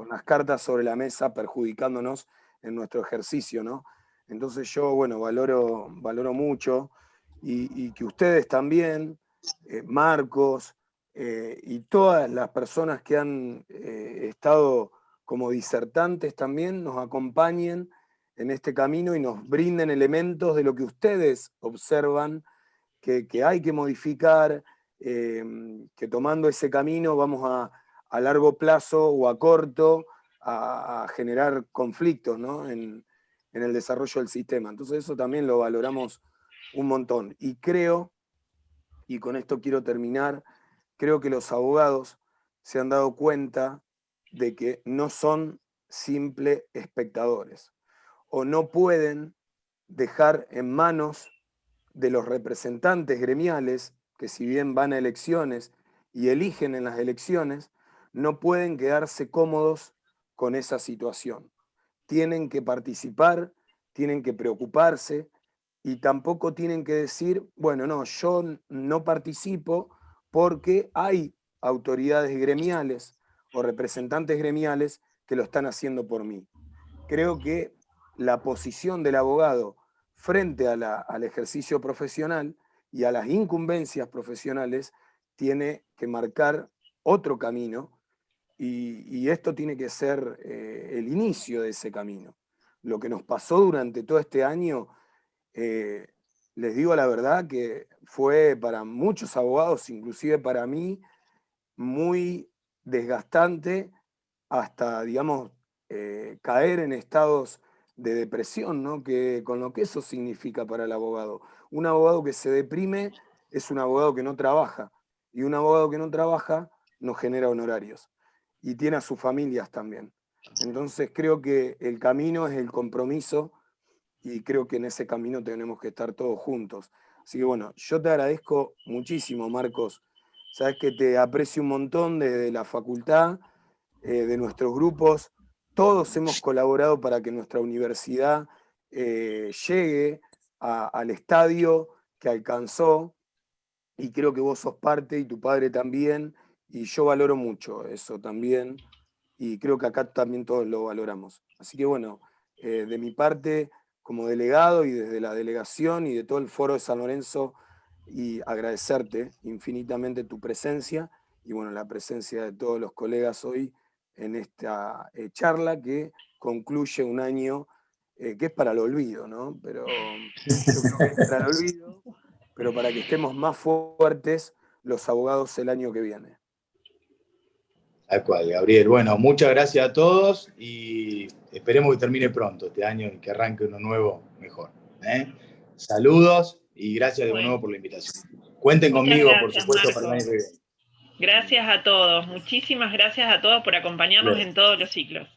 las cartas sobre la mesa perjudicándonos en nuestro ejercicio, ¿no? Entonces yo, bueno, valoro mucho, y que ustedes también, Marcos, y todas las personas que han estado como disertantes también, nos acompañen en este camino y nos brinden elementos de lo que ustedes observan que hay que modificar, que tomando ese camino vamos a largo plazo o a corto a generar conflictos, ¿no? en el desarrollo del sistema. Entonces eso también lo valoramos un montón. Y creo, y con esto quiero terminar, creo que los abogados se han dado cuenta de que no son simples espectadores, o no pueden dejar en manos de los representantes gremiales, que si bien van a elecciones y eligen en las elecciones, no pueden quedarse cómodos con esa situación. Tienen que participar, tienen que preocuparse, y tampoco tienen que decir, bueno, no, yo no participo porque hay autoridades gremiales o representantes gremiales que lo están haciendo por mí. Creo que la posición del abogado frente al ejercicio profesional y a las incumbencias profesionales tiene que marcar otro camino, y esto tiene que ser el inicio de ese camino. Lo que nos pasó durante todo este año, les digo la verdad que fue para muchos abogados, inclusive para mí, muy desgastante, hasta, digamos, caer en estados de depresión, ¿no? Con lo que eso significa para el abogado. Un abogado que se deprime es un abogado que no trabaja, y un abogado que no trabaja no genera honorarios, y tiene a sus familias también. Entonces creo que el camino es el compromiso, y creo que en ese camino tenemos que estar todos juntos. Así que bueno, yo te agradezco muchísimo, Marcos. Sabes que te aprecio un montón desde la facultad, de nuestros grupos. Todos hemos colaborado para que nuestra universidad llegue al estadio que alcanzó, y creo que vos sos parte, y tu padre también, y yo valoro mucho eso también, y creo que acá también todos lo valoramos. Así que bueno, de mi parte, como delegado y desde la delegación y de todo el foro de San Lorenzo, y agradecerte infinitamente tu presencia, y bueno, la presencia de todos los colegas hoy en esta charla que concluye un año que es para el olvido, ¿no? Pero yo creo que es para el olvido, pero para que estemos más fuertes los abogados el año que viene. Tal cual, Gabriel. Bueno, muchas gracias a todos y esperemos que termine pronto este año y que arranque uno nuevo mejor. Saludos y gracias de nuevo por la invitación. Cuenten conmigo, por supuesto, Marcos, para el año que viene. Gracias a todos, muchísimas gracias a todos por acompañarnos en todos los ciclos.